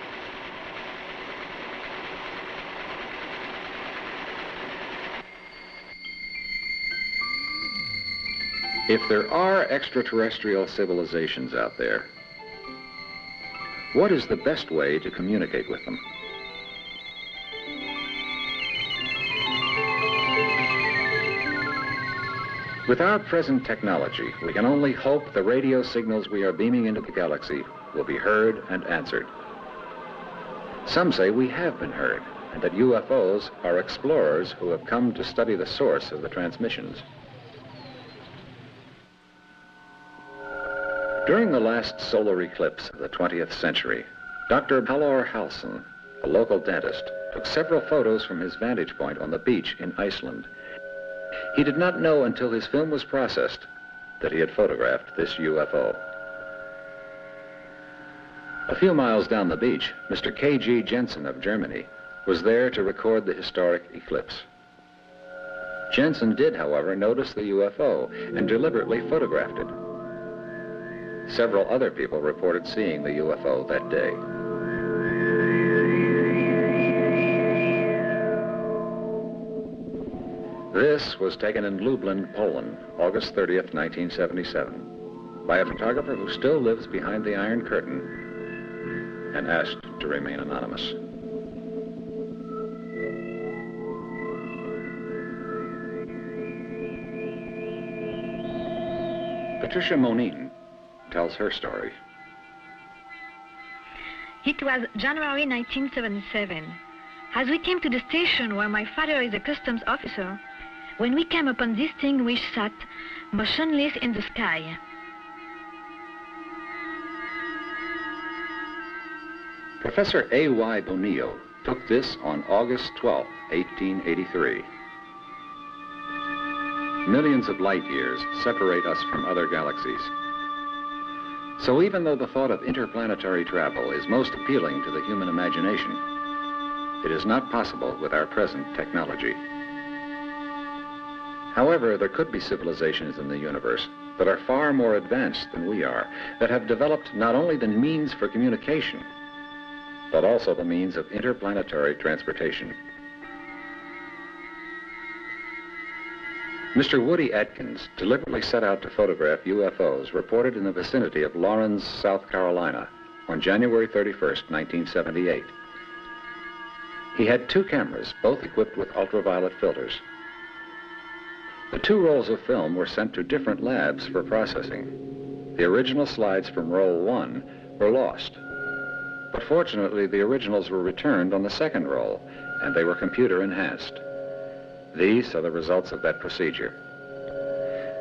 If there are extraterrestrial civilizations out there, what is the best way to communicate with them? With our present technology, we can only hope the radio signals we are beaming into the galaxy will be heard and answered. Some say we have been heard, and that UFOs are explorers who have come to study the source of the transmissions. During the last solar eclipse of the 20th century, Dr. Halldór Hallsson, a local dentist, took several photos from his vantage point on the beach in Iceland. He did not know until his film was processed that he had photographed this UFO. A few miles down the beach, Mr. K.G. Jensen of Germany was there to record the historic eclipse. Jensen did, however, notice the UFO and deliberately photographed it. Several other people reported seeing the UFO that day. This was taken in Lublin, Poland, August 30th, 1977, by a photographer who still lives behind the Iron Curtain and asked to remain anonymous. Patricia Monin tells her story. It was January 1977. As we came to the station where my father is a customs officer, when we came upon this thing which sat motionless in the sky. Professor A.Y. Bonillo took this on August 12, 1883. Millions of light years separate us from other galaxies. So even though the thought of interplanetary travel is most appealing to the human imagination, it is not possible with our present technology. However, there could be civilizations in the universe that are far more advanced than we are, that have developed not only the means for communication, but also the means of interplanetary transportation. Mr. Woody Atkins deliberately set out to photograph UFOs reported in the vicinity of Lawrence, South Carolina on January 31st, 1978. He had 2 cameras, both equipped with ultraviolet filters. The 2 rolls of film were sent to different labs for processing. The original slides from roll 1 were lost, but fortunately the originals were returned on the second roll, and they were computer enhanced. These are the results of that procedure.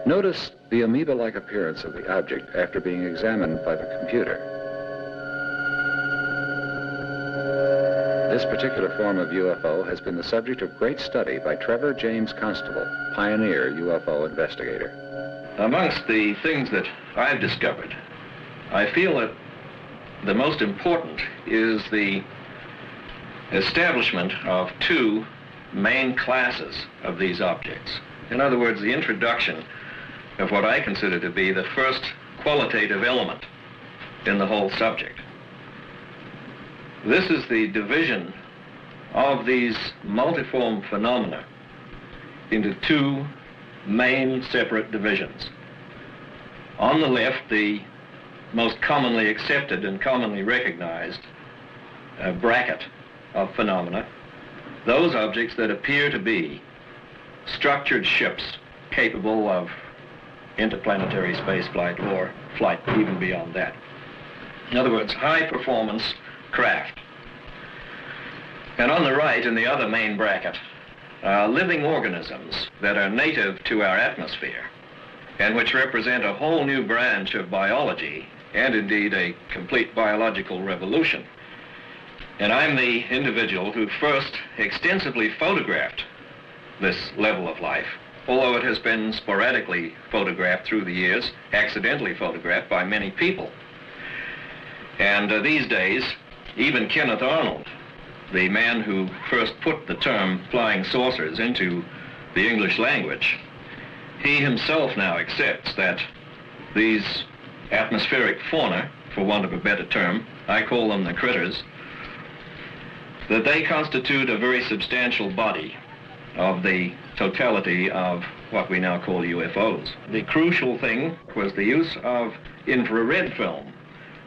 Notice the amoeba-like appearance of the object after being examined by the computer. This particular form of UFO has been the subject of great study by Trevor James Constable, pioneer UFO investigator. Amongst the things that I've discovered, I feel that the most important is the establishment of 2 main classes of these objects. In other words, the introduction of what I consider to be the first qualitative element in the whole subject. This is the division of these multiform phenomena into 2 main separate divisions. On the left, the most commonly accepted and commonly recognized bracket of phenomena, those objects that appear to be structured ships capable of interplanetary space flight or flight even beyond that. In other words, high-performance craft. And on the right, in the other main bracket, living organisms that are native to our atmosphere and which represent a whole new branch of biology and indeed a complete biological revolution. And I'm the individual who first extensively photographed this level of life, although it has been sporadically photographed through the years, accidentally photographed by many people. And these days, even Kenneth Arnold, the man who first put the term flying saucers into the English language, he himself now accepts that these atmospheric fauna, for want of a better term, I call them the critters, that they constitute a very substantial body of the totality of what we now call UFOs. The crucial thing was the use of infrared film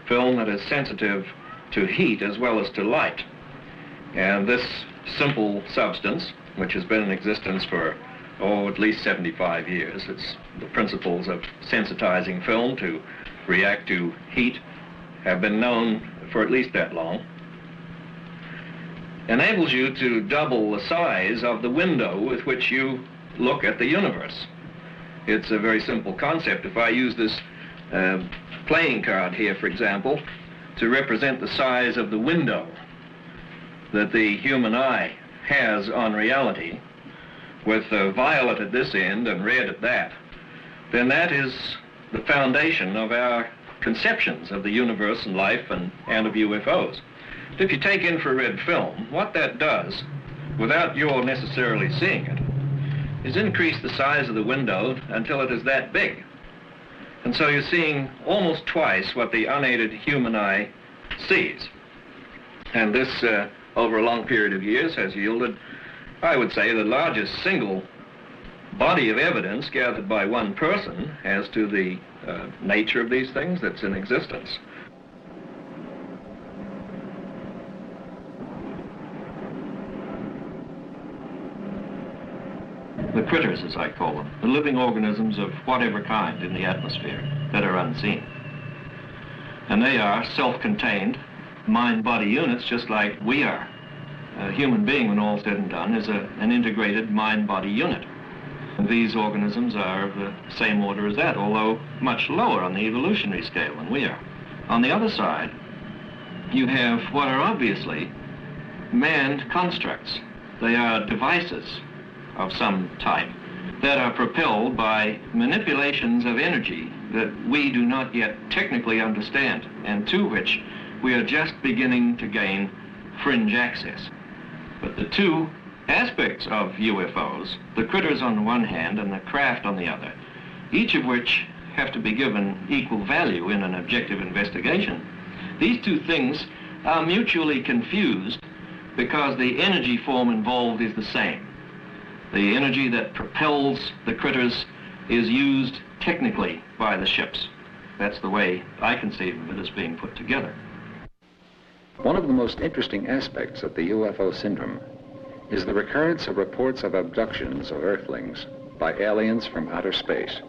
that is sensitive to heat as well as to light. And this simple substance, which has been in existence for, at least 75 years, it's the principles of sensitizing film to react to heat have been known for at least that long, enables you to double the size of the window with which you look at the universe. It's a very simple concept. If I use this playing card here, for example, to represent the size of the window that the human eye has on reality, with violet at this end and red at that, then that is the foundation of our conceptions of the universe and life and of UFOs. If you take infrared film, what that does, without your necessarily seeing it, is increase the size of the window until it is that big. And so you're seeing almost twice what the unaided human eye sees. And this, over a long period of years, has yielded, I would say, the largest single body of evidence gathered by one person as to the nature of these things that's in existence. The critters, as I call them, the living organisms of whatever kind in the atmosphere that are unseen. And they are self-contained mind-body units just like we are. A human being, when all said and done, is an integrated mind-body unit. And these organisms are of the same order as that, although much lower on the evolutionary scale than we are. On the other side, you have what are obviously manned constructs. They are devices of some type that are propelled by manipulations of energy that we do not yet technically understand, and to which we are just beginning to gain fringe access. But the two aspects of UFOs, the critters on the one hand and the craft on the other, each of which have to be given equal value in an objective investigation, these two things are mutually confused because the energy form involved is the same. The energy that propels the critters is used technically by the ships. That's the way I conceive of it as being put together. One of the most interesting aspects of the UFO syndrome is the recurrence of reports of abductions of Earthlings by aliens from outer space.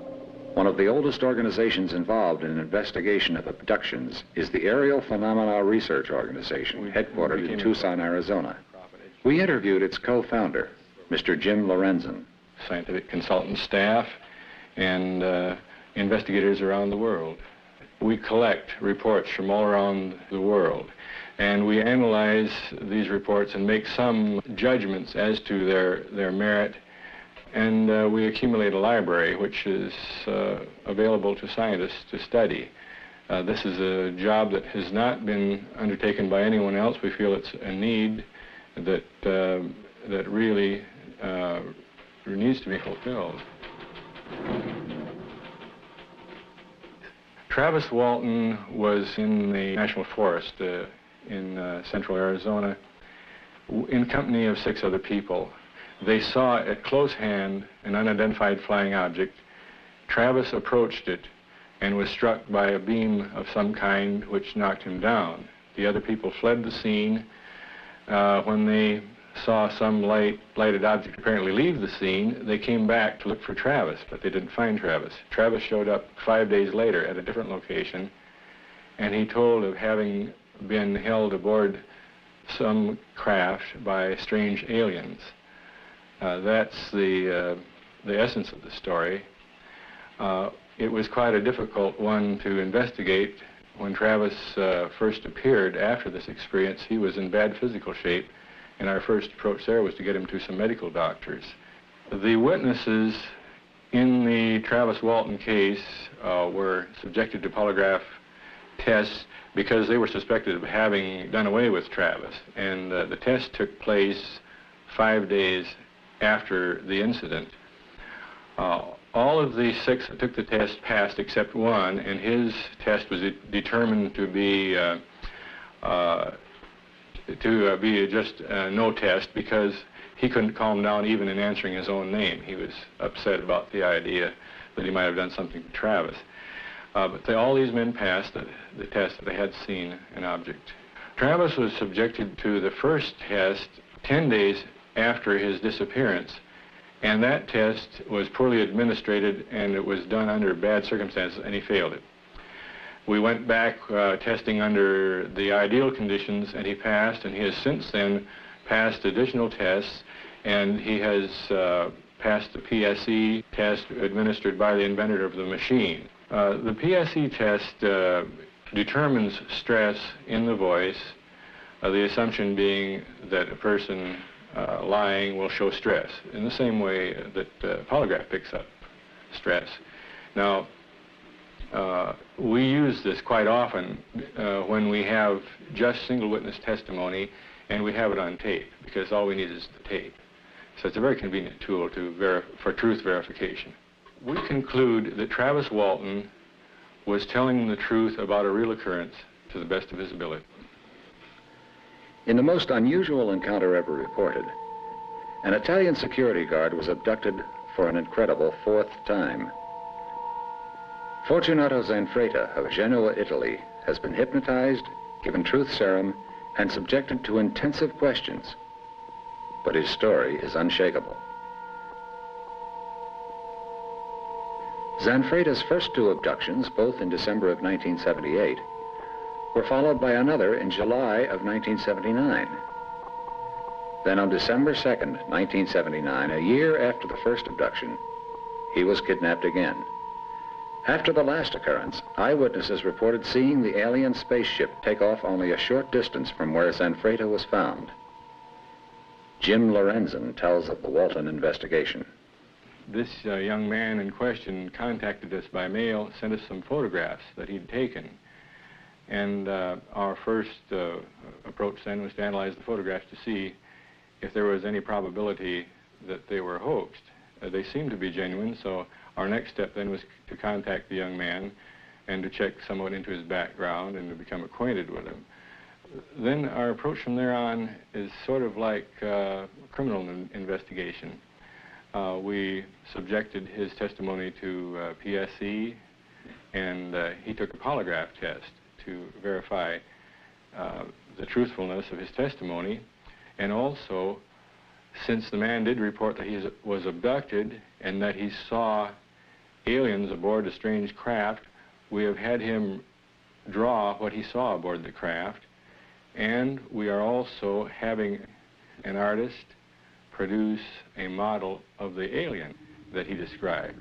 One of the oldest organizations involved in investigation of abductions is the Aerial Phenomena Research Organization, headquartered in Tucson, Arizona. We interviewed its co-founder, Mr. Jim Lorenzen. Scientific consultant staff and investigators around the world. We collect reports from all around the world, and we analyze these reports and make some judgments as to their merit, and we accumulate a library which is available to scientists to study. This is a job that has not been undertaken by anyone else. We feel it's a need that really needs to be fulfilled. Travis Walton was in the National Forest in central Arizona in company of 6 other people. They saw at close hand an unidentified flying object. Travis approached it and was struck by a beam of some kind which knocked him down. The other people fled the scene. When they saw some lighted object apparently leave the scene, they came back to look for Travis, but they didn't find Travis. Travis showed up 5 days later at a different location, and he told of having been held aboard some craft by strange aliens. That's the essence of the story. It was quite a difficult one to investigate. When Travis first appeared after this experience, he was in bad physical shape, and our first approach there was to get him to some medical doctors. The witnesses in the Travis Walton case were subjected to polygraph tests because they were suspected of having done away with Travis, and the test took place 5 days after the incident. All of the 6 that took the test passed except one, and his test was determined to be just no test because he couldn't calm down even in answering his own name. He was upset about the idea that he might have done something to Travis. But all these men passed the test that they had seen an object. Travis was subjected to the first test 10 days after his disappearance, and that test was poorly administered, and it was done under bad circumstances, and he failed it. We went back testing under the ideal conditions, and he passed, and he has since then passed additional tests, and he has passed the PSE test administered by the inventor of the machine. The PSE test determines stress in the voice, the assumption being that a person lying will show stress in the same way that polygraph picks up stress. Now, we use this quite often when we have just single witness testimony and we have it on tape, because all we need is the tape. So it's a very convenient tool for truth verification. We conclude that Travis Walton was telling the truth about a real occurrence to the best of his ability. In the most unusual encounter ever reported, an Italian security guard was abducted for an incredible 4th time. Fortunato Zanfretta of Genoa, Italy, has been hypnotized, given truth serum, and subjected to intensive questions. But his story is unshakable. Zanfretta's first 2 abductions, both in December of 1978, were followed by another in July of 1979. Then on December 2nd, 1979, a year after the first abduction, he was kidnapped again. After the last occurrence, eyewitnesses reported seeing the alien spaceship take off only a short distance from where Zanfretta was found. Jim Lorenzen tells of the Walton investigation. This young man in question contacted us by mail, sent us some photographs that he'd taken. And our first approach then was to analyze the photographs to see if there was any probability that they were hoaxed. They seemed to be genuine, so our next step then was to contact the young man and to check somewhat into his background and to become acquainted with him. Then our approach from there on is sort of like criminal investigation. we subjected his testimony to PSE, and he took a polygraph test to verify the truthfulness of his testimony. And also, since the man did report that he was abducted and that he saw aliens aboard a strange craft, we have had him draw what he saw aboard the craft, and we are also having an artist produce a model of the alien that he described.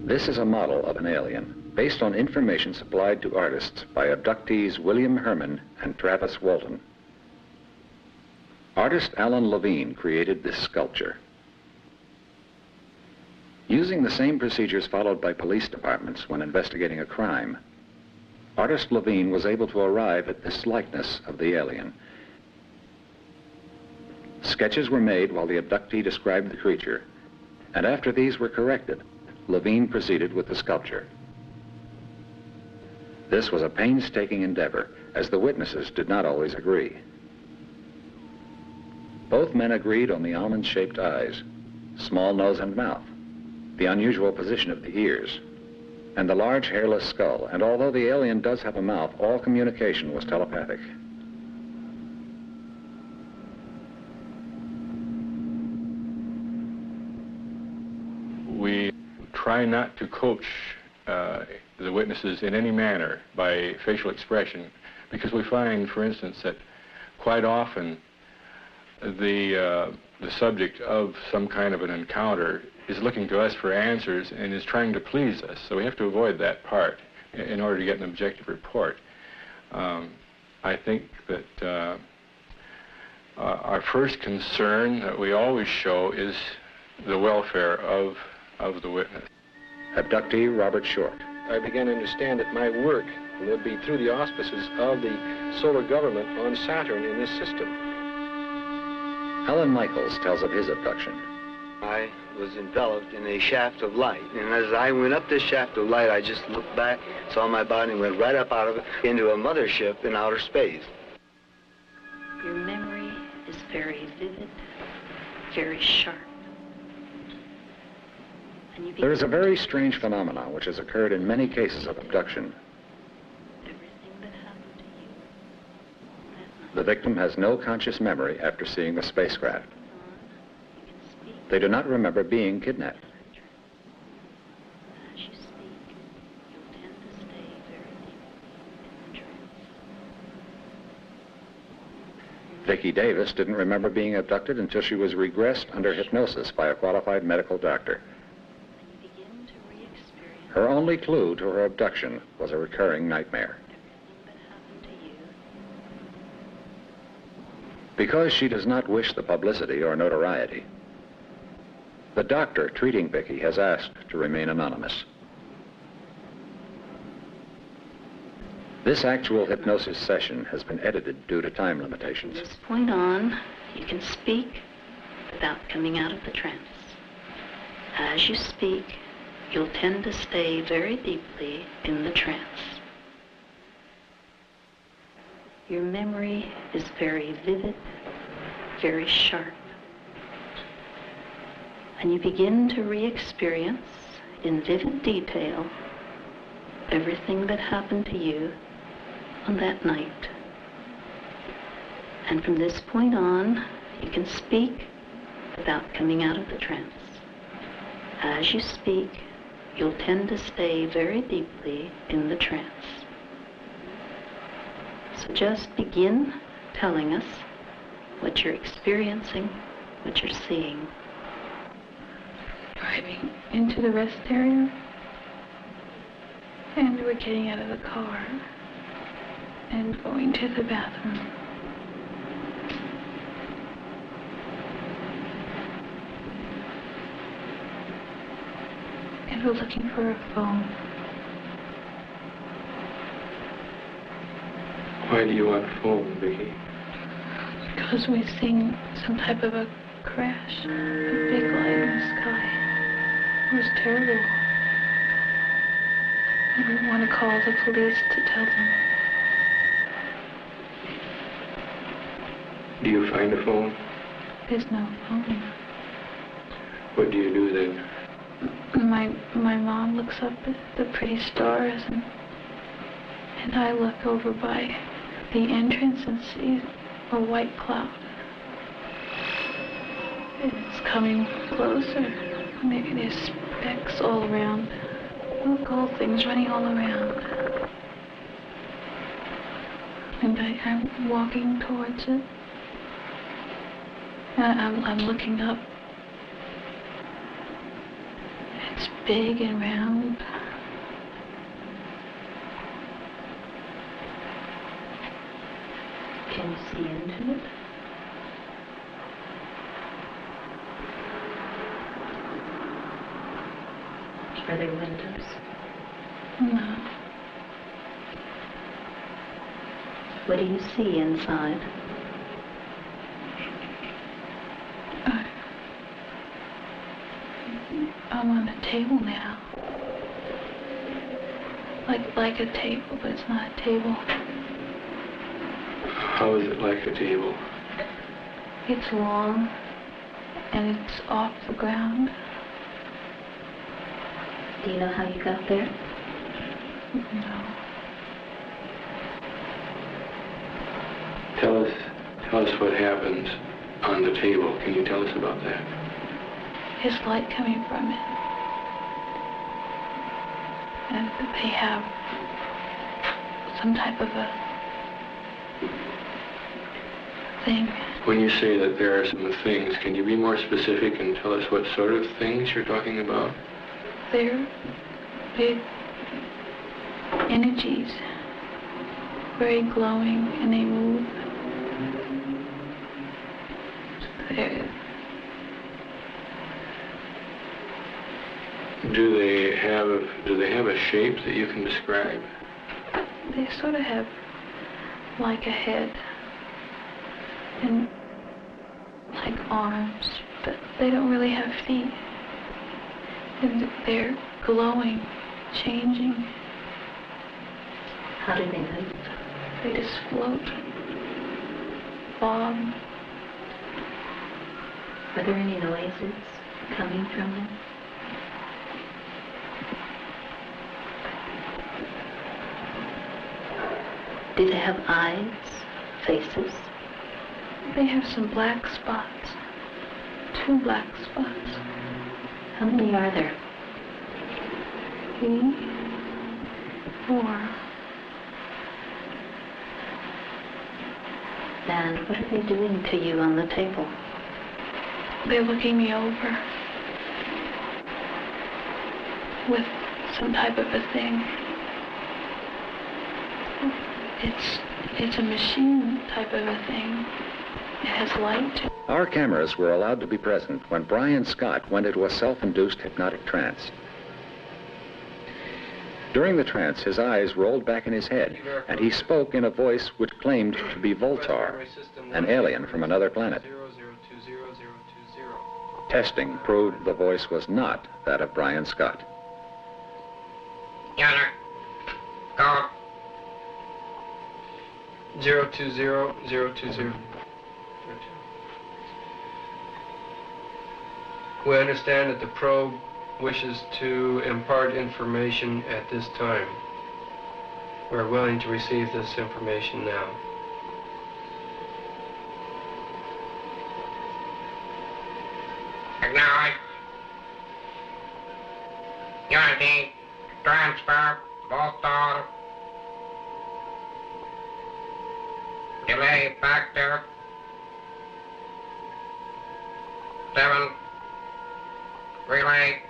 This is a model of an alien based on information supplied to artists by abductees William Herman and Travis Walton. Artist Alan Levine created this sculpture. Using the same procedures followed by police departments when investigating a crime, artist Levine was able to arrive at this likeness of the alien. Sketches were made while the abductee described the creature, and after these were corrected, Levine proceeded with the sculpture. This was a painstaking endeavor, as the witnesses did not always agree. Both men agreed on the almond-shaped eyes, small nose and mouth, the unusual position of the ears, and the large hairless skull. And although the alien does have a mouth, all communication was telepathic. We try not to coach the witnesses in any manner by facial expression, because we find, for instance, that quite often the subject of some kind of an encounter is looking to us for answers and is trying to please us. So we have to avoid that part in order to get an objective report. I think that our first concern that we always show is the welfare of the witness. Abductee Robert Short. I began to understand that my work would be through the auspices of the solar government on Saturn in this system. Alan Michaels tells of his abduction. I was enveloped in a shaft of light, and as I went up this shaft of light, I just looked back, saw my body, and went right up out of it into a mothership in outer space. Your memory is very vivid, very sharp. There is a very strange phenomenon which has occurred in many cases of abduction. The victim has no conscious memory after seeing the spacecraft. They do not remember being kidnapped. Vicki Davis didn't remember being abducted until she was regressed under hypnosis by a qualified medical doctor. Her only clue to her abduction was a recurring nightmare. Because she does not wish the publicity or notoriety, the doctor treating Vicki has asked to remain anonymous. This actual hypnosis session has been edited due to time limitations. From this point on, you can speak without coming out of the trance. As you speak, you'll tend to stay very deeply in the trance. Your memory is very vivid, very sharp. And you begin to re-experience in vivid detail everything that happened to you on that night. And from this point on, you can speak without coming out of the trance. As you speak, you'll tend to stay very deeply in the trance. So just begin telling us what you're experiencing, what you're seeing. Driving into the rest area, and we're getting out of the car and going to the bathroom. And we're looking for a phone. Why do you want a phone, Vicki? Because we've seen some type of a crash, a big light in the sky. It was terrible. And we want to call the police to tell them. Do you find a phone? There's no phone. What do you do then? My mom looks up at the pretty stars, and I look over by the entrance and see a white cloud. It's coming closer. There's specks all around. Little gold things running all around. And I'm walking towards it. I'm looking up. It's big and round. Can you see into it? Are there windows? No. What do you see inside? I'm on a table now. Like a table, but it's not a table. How is it like a table? It's long, and it's off the ground. Do you know how you got there? No. Tell us what happens on the table. Can you tell us about that? There's light coming from it. And they have some type of a thing. When you say that there are some things, can you be more specific and tell us what sort of things you're talking about? They're big energies, very glowing, and they move. Do they have a shape that you can describe? They sort of have like a head and like arms, but they don't really have feet. And they're glowing, changing. How do they move? They just float, bob. Are there any noises coming from them? Do they have eyes, faces? They have some black spots, 2 black spots. How many are there? 3, 4. And what are they doing to you on the table? They're looking me over with some type of a thing. It's a machine type of a thing. It has light. Our cameras were allowed to be present when Brian Scott went into a self-induced hypnotic trance. During the trance, his eyes rolled back in his head, and he spoke in a voice which claimed to be Voltar, an alien from another planet. Testing proved the voice was not that of Brian Scott. Gunner, go. 020-020. We understand that the probe wishes to impart information at this time. We're willing to receive this information now. Acknowledge. Unity, transfer, Voltar. Delay factor 7. Relay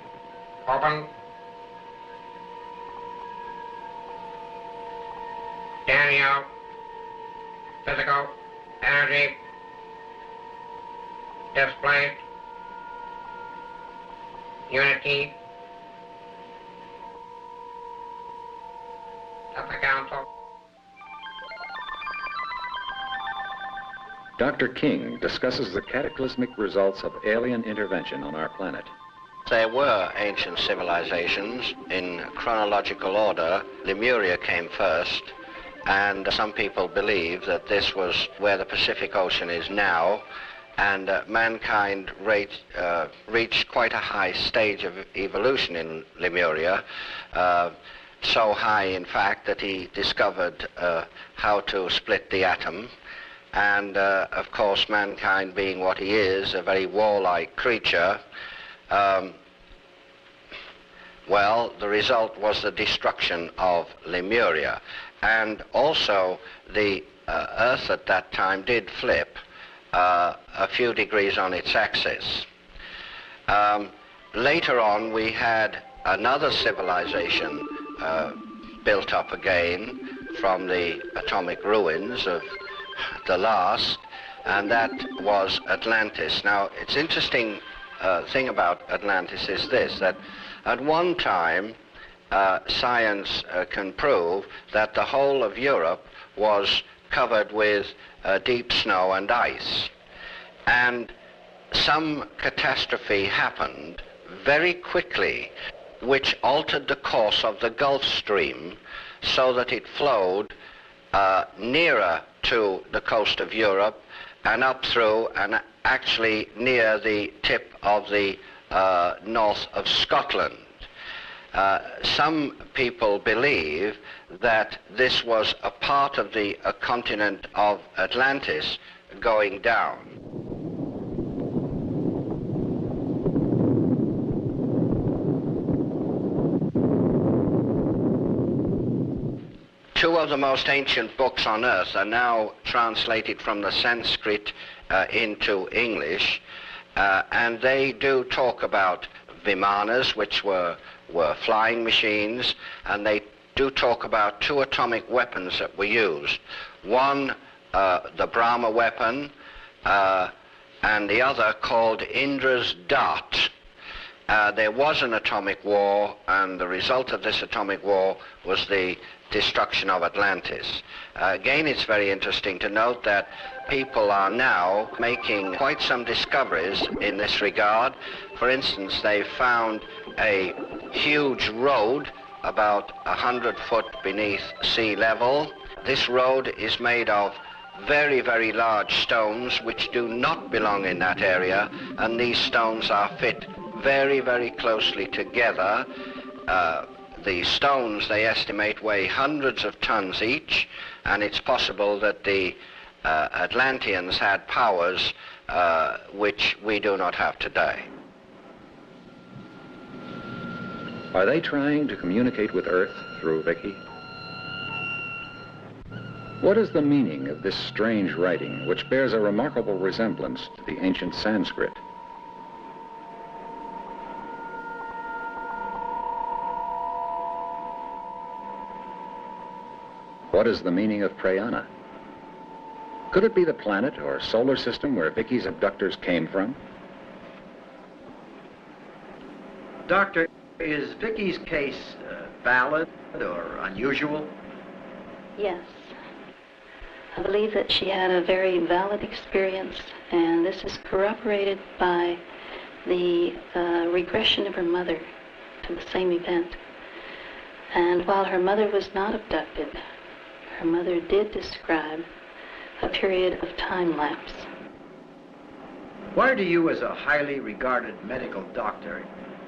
open. Daniel, physical energy displaced. Unity of the council. Dr. King discusses the cataclysmic results of alien intervention on our planet. There were ancient civilizations in chronological order. Lemuria came first, and some people believe that this was where the Pacific Ocean is now, and mankind reached quite a high stage of evolution in Lemuria, so high, in fact, that he discovered how to split the atom. And, of course, mankind being what he is, a very warlike creature, well, the result was the destruction of Lemuria. And also, the Earth at that time did flip a few degrees on its axis. Later on, we had another civilization built up again from the atomic ruins of the last, and that was Atlantis. Now, it's interesting thing about Atlantis is this, that at one time science can prove that the whole of Europe was covered with deep snow and ice, and some catastrophe happened very quickly which altered the course of the Gulf Stream so that it flowed nearer to the coast of Europe and up through and actually near the tip of the north of Scotland. Some people believe that this was a part of the continent of Atlantis going down. Two of the most ancient books on Earth are now translated from the Sanskrit into English, and they do talk about Vimanas, which were flying machines, and they do talk about two atomic weapons that were used. One, the Brahma weapon, and the other called Indra's dart. There was an atomic war, and the result of this atomic war was the destruction of Atlantis. Again, it's very interesting to note that people are now making quite some discoveries in this regard. For instance, they found a huge road about 100 foot beneath sea level. This road is made of very, very large stones which do not belong in that area, and these stones are fit very, very closely together. The stones, they estimate, weigh hundreds of tons each, and it's possible that the Atlanteans had powers which we do not have today. Are they trying to communicate with Earth through Vicky? What is the meaning of this strange writing, which bears a remarkable resemblance to the ancient Sanskrit? What is the meaning of Prayana? Could it be the planet or solar system where Vicky's abductors came from? Doctor, is Vicky's case valid or unusual? Yes. I believe that she had a very valid experience, and this is corroborated by the regression of her mother to the same event. And while her mother was not abducted, her mother did describe a period of time lapse. Why do you, as a highly regarded medical doctor,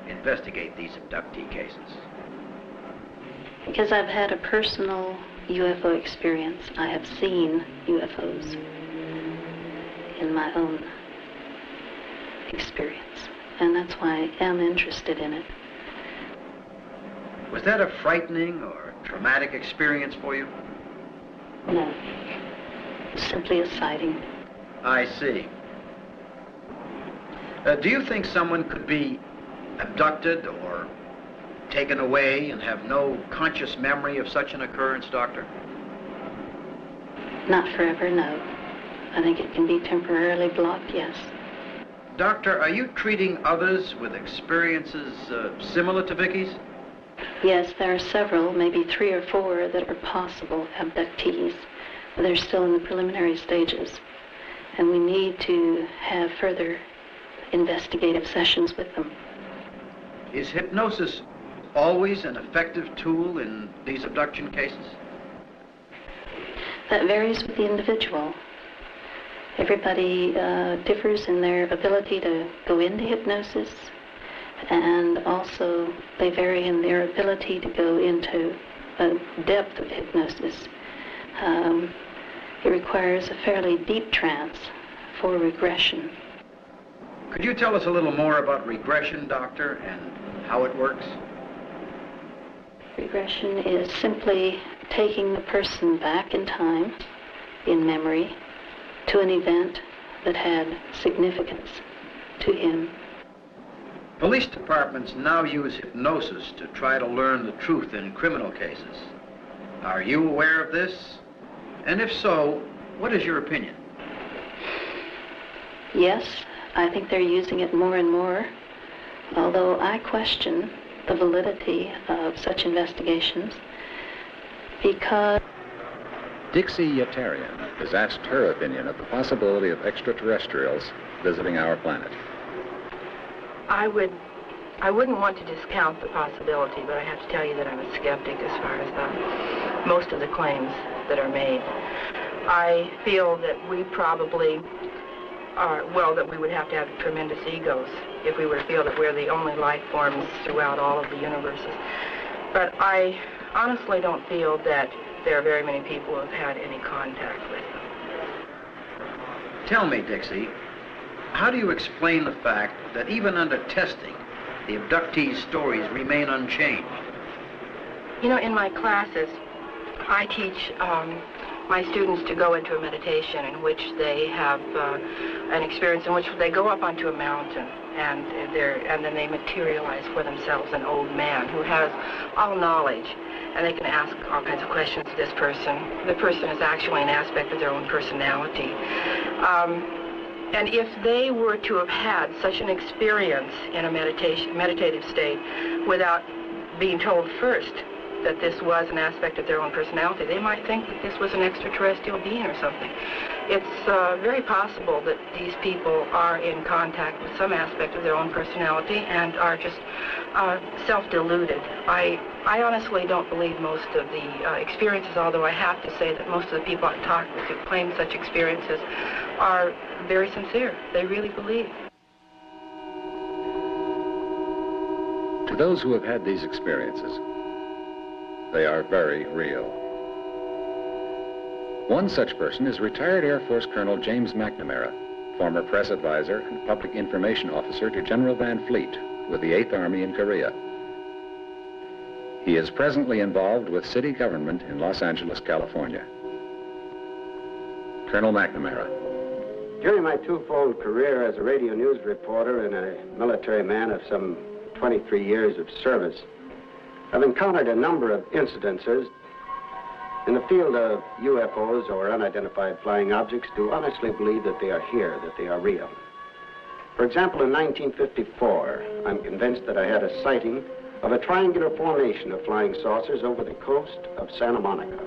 investigate these abductee cases? Because I've had a personal UFO experience. I have seen UFOs in my own experience, and that's why I am interested in it. Was that a frightening or traumatic experience for you? No, simply a sighting. I see. Do you think someone could be abducted or taken away and have no conscious memory of such an occurrence, Doctor? Not forever, no. I think it can be temporarily blocked, yes. Doctor, are you treating others with experiences similar to Vicky's? Yes, there are several, maybe 3 or 4, that are possible abductees. They're still in the preliminary stages, and we need to have further investigative sessions with them. Is hypnosis always an effective tool in these abduction cases? That varies with the individual. Everybody differs in their ability to go into hypnosis, and also they vary in their ability to go into a depth of hypnosis. It requires a fairly deep trance for regression. Could you tell us a little more about regression, Doctor, and how it works? Regression is simply taking the person back in time, in memory, to an event that had significance to him. Police departments now use hypnosis to try to learn the truth in criminal cases. Are you aware of this? And if so, what is your opinion? Yes, I think they're using it more and more, although I question the validity of such investigations because... Dixie Yetarian has asked her opinion of the possibility of extraterrestrials visiting our planet. I wouldn't want to discount the possibility, but I have to tell you that I'm a skeptic as far as most of the claims that are made. I feel that we probably are, well, that we would have to have tremendous egos if we were to feel that we're the only life forms throughout all of the universes. But I honestly don't feel that there are very many people who have had any contact with them. Tell me, Dixie, how do you explain the fact that even under testing, the abductees' stories remain unchanged? You know, in my classes, I teach my students to go into a meditation in which they have an experience in which they go up onto a mountain and then they materialize for themselves an old man who has all knowledge, and they can ask all kinds of questions to this person. The person is actually an aspect of their own personality. And if they were to have had such an experience in a meditative state without being told first that this was an aspect of their own personality, they might think that this was an extraterrestrial being or something. It's very possible that these people are in contact with some aspect of their own personality and are just self-deluded. I honestly don't believe most of the experiences, although I have to say that most of the people I've talked with who claim such experiences are very sincere. They really believe. To those who have had these experiences, they are very real. One such person is retired Air Force Colonel James McNamara, former press advisor and public information officer to General Van Fleet with the 8th Army in Korea. He is presently involved with city government in Los Angeles, California. Colonel McNamara. During my twofold career as a radio news reporter and a military man of some 23 years of service, I've encountered a number of incidences in the field of UFOs or unidentified flying objects to honestly believe that they are here, that they are real. For example, in 1954, I'm convinced that I had a sighting of a triangular formation of flying saucers over the coast of Santa Monica.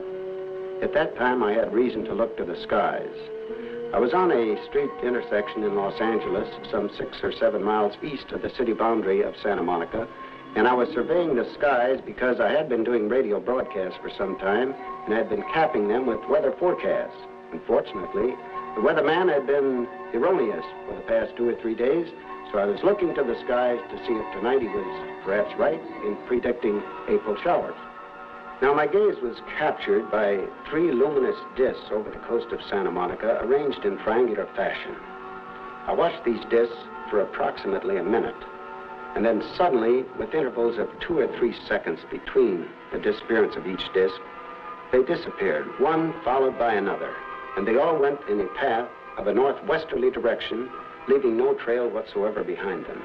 At that time, I had reason to look to the skies. I was on a street intersection in Los Angeles, some 6 or 7 miles east of the city boundary of Santa Monica, and I was surveying the skies because I had been doing radio broadcasts for some time and had been capping them with weather forecasts. Unfortunately, the weatherman had been erroneous for the past 2 or 3 days, so I was looking to the skies to see if tonight he was perhaps right in predicting April showers. Now, my gaze was captured by 3 luminous discs over the coast of Santa Monica, arranged in triangular fashion. I watched these discs for approximately a minute, and then suddenly, with intervals of 2 or 3 seconds between the disappearance of each disc, they disappeared, one followed by another, and they all went in a path of a northwesterly direction, leaving no trail whatsoever behind them.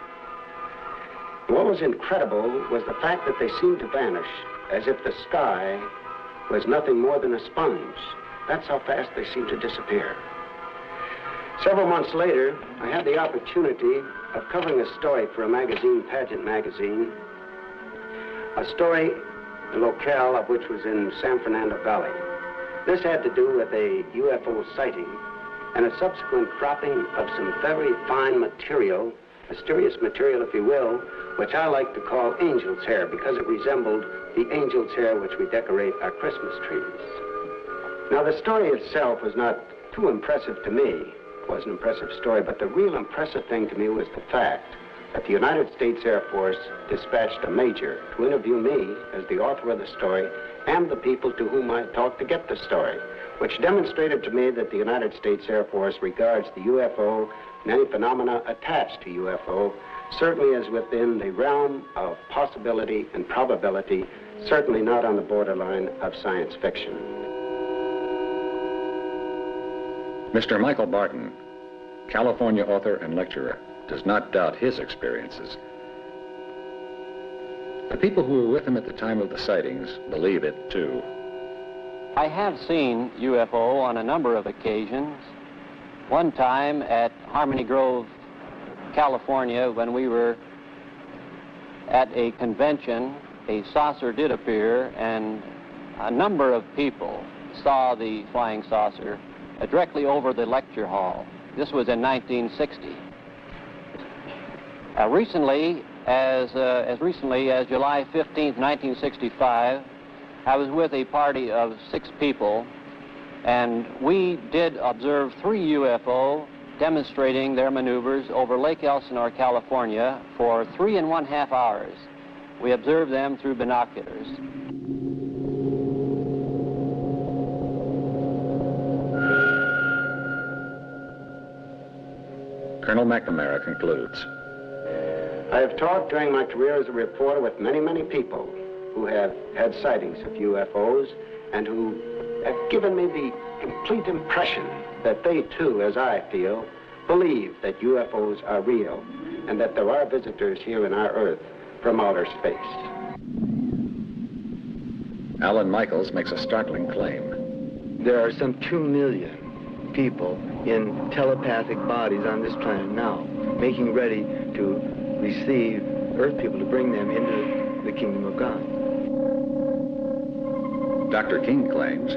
What was incredible was the fact that they seemed to vanish as if the sky was nothing more than a sponge. That's how fast they seemed to disappear. Several months later, I had the opportunity of covering a story for a magazine, Pageant Magazine, a story, the locale of which was in San Fernando Valley. This had to do with a UFO sighting and a subsequent dropping of some very fine material, mysterious material, if you will, which I like to call angel's hair because it resembled the angel's hair which we decorate our Christmas trees. Now, the story itself was not too impressive to me, was an impressive story, but the real impressive thing to me was the fact that the United States Air Force dispatched a major to interview me as the author of the story and the people to whom I talked to get the story, which demonstrated to me that the United States Air Force regards the UFO and any phenomena attached to UFO certainly as within the realm of possibility and probability, certainly not on the borderline of science fiction. Mr. Michael Barton, California author and lecturer, does not doubt his experiences. The people who were with him at the time of the sightings believe it too. I have seen UFO on a number of occasions. One time at Harmony Grove, California, when we were at a convention, a saucer did appear, and a number of people saw the flying saucer directly over the lecture hall. This was in 1960. Recently, as recently as July 15th, 1965, I was with a party of 6 people, and we did observe 3 UFO demonstrating their maneuvers over Lake Elsinore, California, for 3.5 hours. We observed them through binoculars. Colonel McNamara concludes. I have talked during my career as a reporter with many, many people who have had sightings of UFOs and who have given me the complete impression that they too, as I feel, believe that UFOs are real and that there are visitors here in our Earth from outer space. Alan Michaels makes a startling claim. There are some 2 million people in telepathic bodies on this planet now, making ready to receive Earth people to bring them into the kingdom of God. Dr. King claims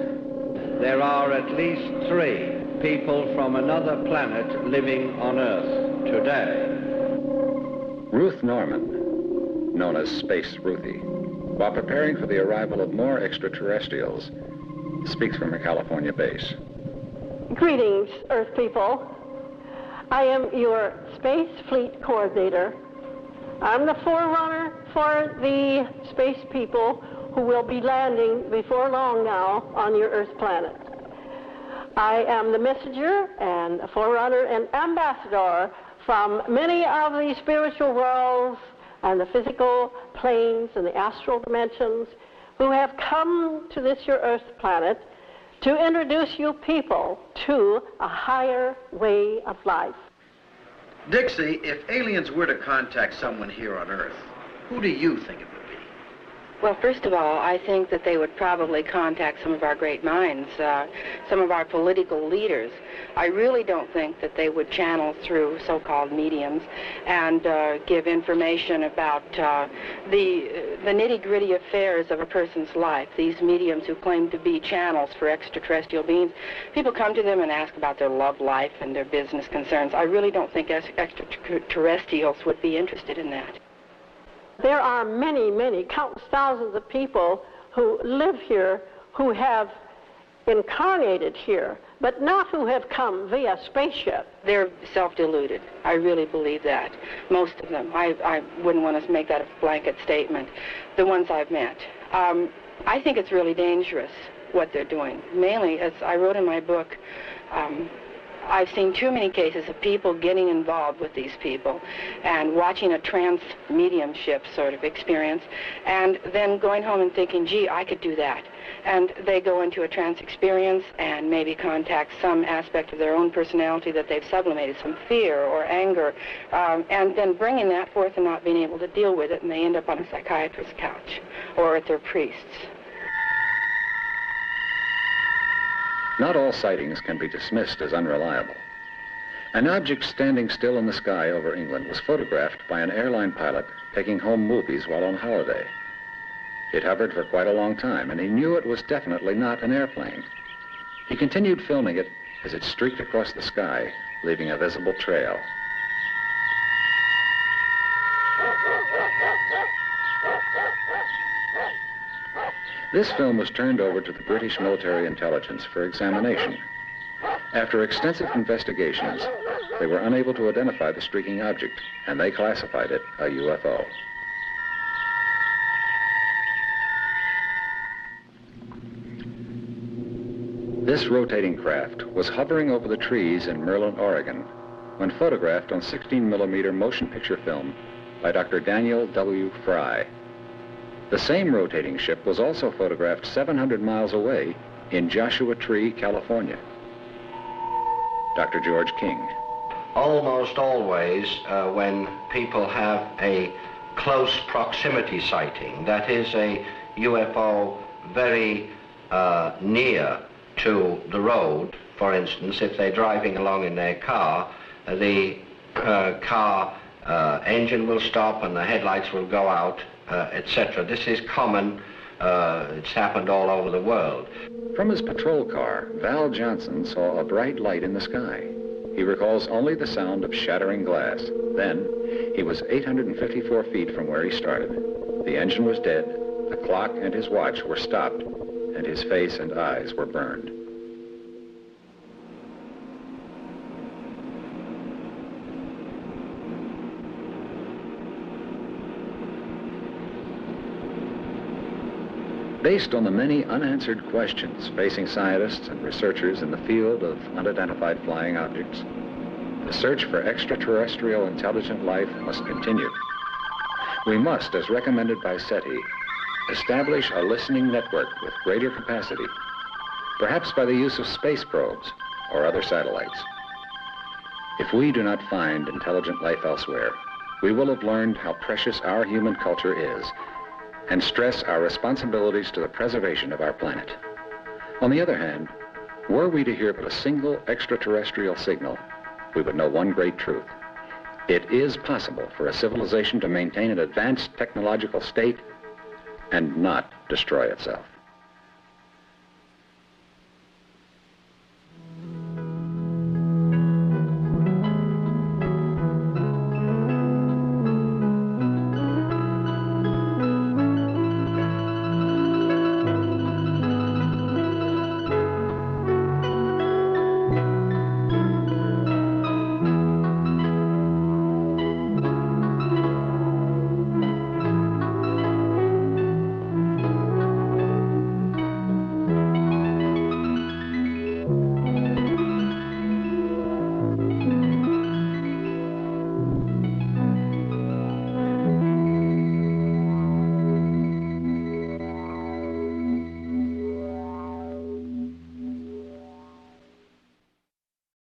there are at least 3 people from another planet living on Earth today. Ruth Norman, known as Space Ruthie, while preparing for the arrival of more extraterrestrials, speaks from her California base. Greetings, Earth people. I am your Space Fleet Coordinator. I'm the forerunner for the space people who will be landing before long now on your Earth planet. I am the messenger and forerunner and ambassador from many of the spiritual worlds and the physical planes and the astral dimensions who have come to this your Earth planet to introduce you people to a higher way of life. Dixie, if aliens were to contact someone here on Earth, who do you think it would be? Well, first of all, I think that they would probably contact some of our great minds, some of our political leaders. I really don't think that they would channel through so-called mediums and give information about the nitty-gritty affairs of a person's life. These mediums who claim to be channels for extraterrestrial beings, people come to them and ask about their love life and their business concerns. I really don't think extraterrestrials would be interested in that. There are many, many, countless thousands of people who live here, who have incarnated here, but not who have come via spaceship. They're self-deluded. I really believe that. Most of them. I wouldn't want to make that a blanket statement. The ones I've met. I think it's really dangerous what they're doing. Mainly, as I wrote in my book, I've seen too many cases of people getting involved with these people and watching a trance mediumship sort of experience and then going home and thinking, gee, I could do that. And they go into a trance experience and maybe contact some aspect of their own personality that they've sublimated, some fear or anger, and then bringing that forth and not being able to deal with it, and they end up on a psychiatrist's couch or at their priest's. Not all sightings can be dismissed as unreliable. An object standing still in the sky over England was photographed by an airline pilot taking home movies while on holiday. It hovered for quite a long time, and he knew it was definitely not an airplane. He continued filming it as it streaked across the sky, leaving a visible trail. This film was turned over to the British military intelligence for examination. After extensive investigations, they were unable to identify the streaking object, and they classified it a UFO. This rotating craft was hovering over the trees in Merlin, Oregon, when photographed on 16mm motion picture film by Dr. Daniel W. Fry. The same rotating ship was also photographed 700 miles away in Joshua Tree, California. Dr. George King. Almost always when people have a close proximity sighting, that is a UFO very near to the road, for instance, if they're driving along in their car, the car engine will stop and the headlights will go out, etc. This is common. It's happened all over the world. From his patrol car, Val Johnson saw a bright light in the sky. He recalls only the sound of shattering glass. Then, he was 854 feet from where he started. The engine was dead, the clock and his watch were stopped, and his face and eyes were burned. Based on the many unanswered questions facing scientists and researchers in the field of unidentified flying objects, the search for extraterrestrial intelligent life must continue. We must, as recommended by SETI, establish a listening network with greater capacity, perhaps by the use of space probes or other satellites. If we do not find intelligent life elsewhere, we will have learned how precious our human culture is and stress our responsibilities to the preservation of our planet. On the other hand, were we to hear but a single extraterrestrial signal, we would know one great truth. It is possible for a civilization to maintain an advanced technological state and not destroy itself.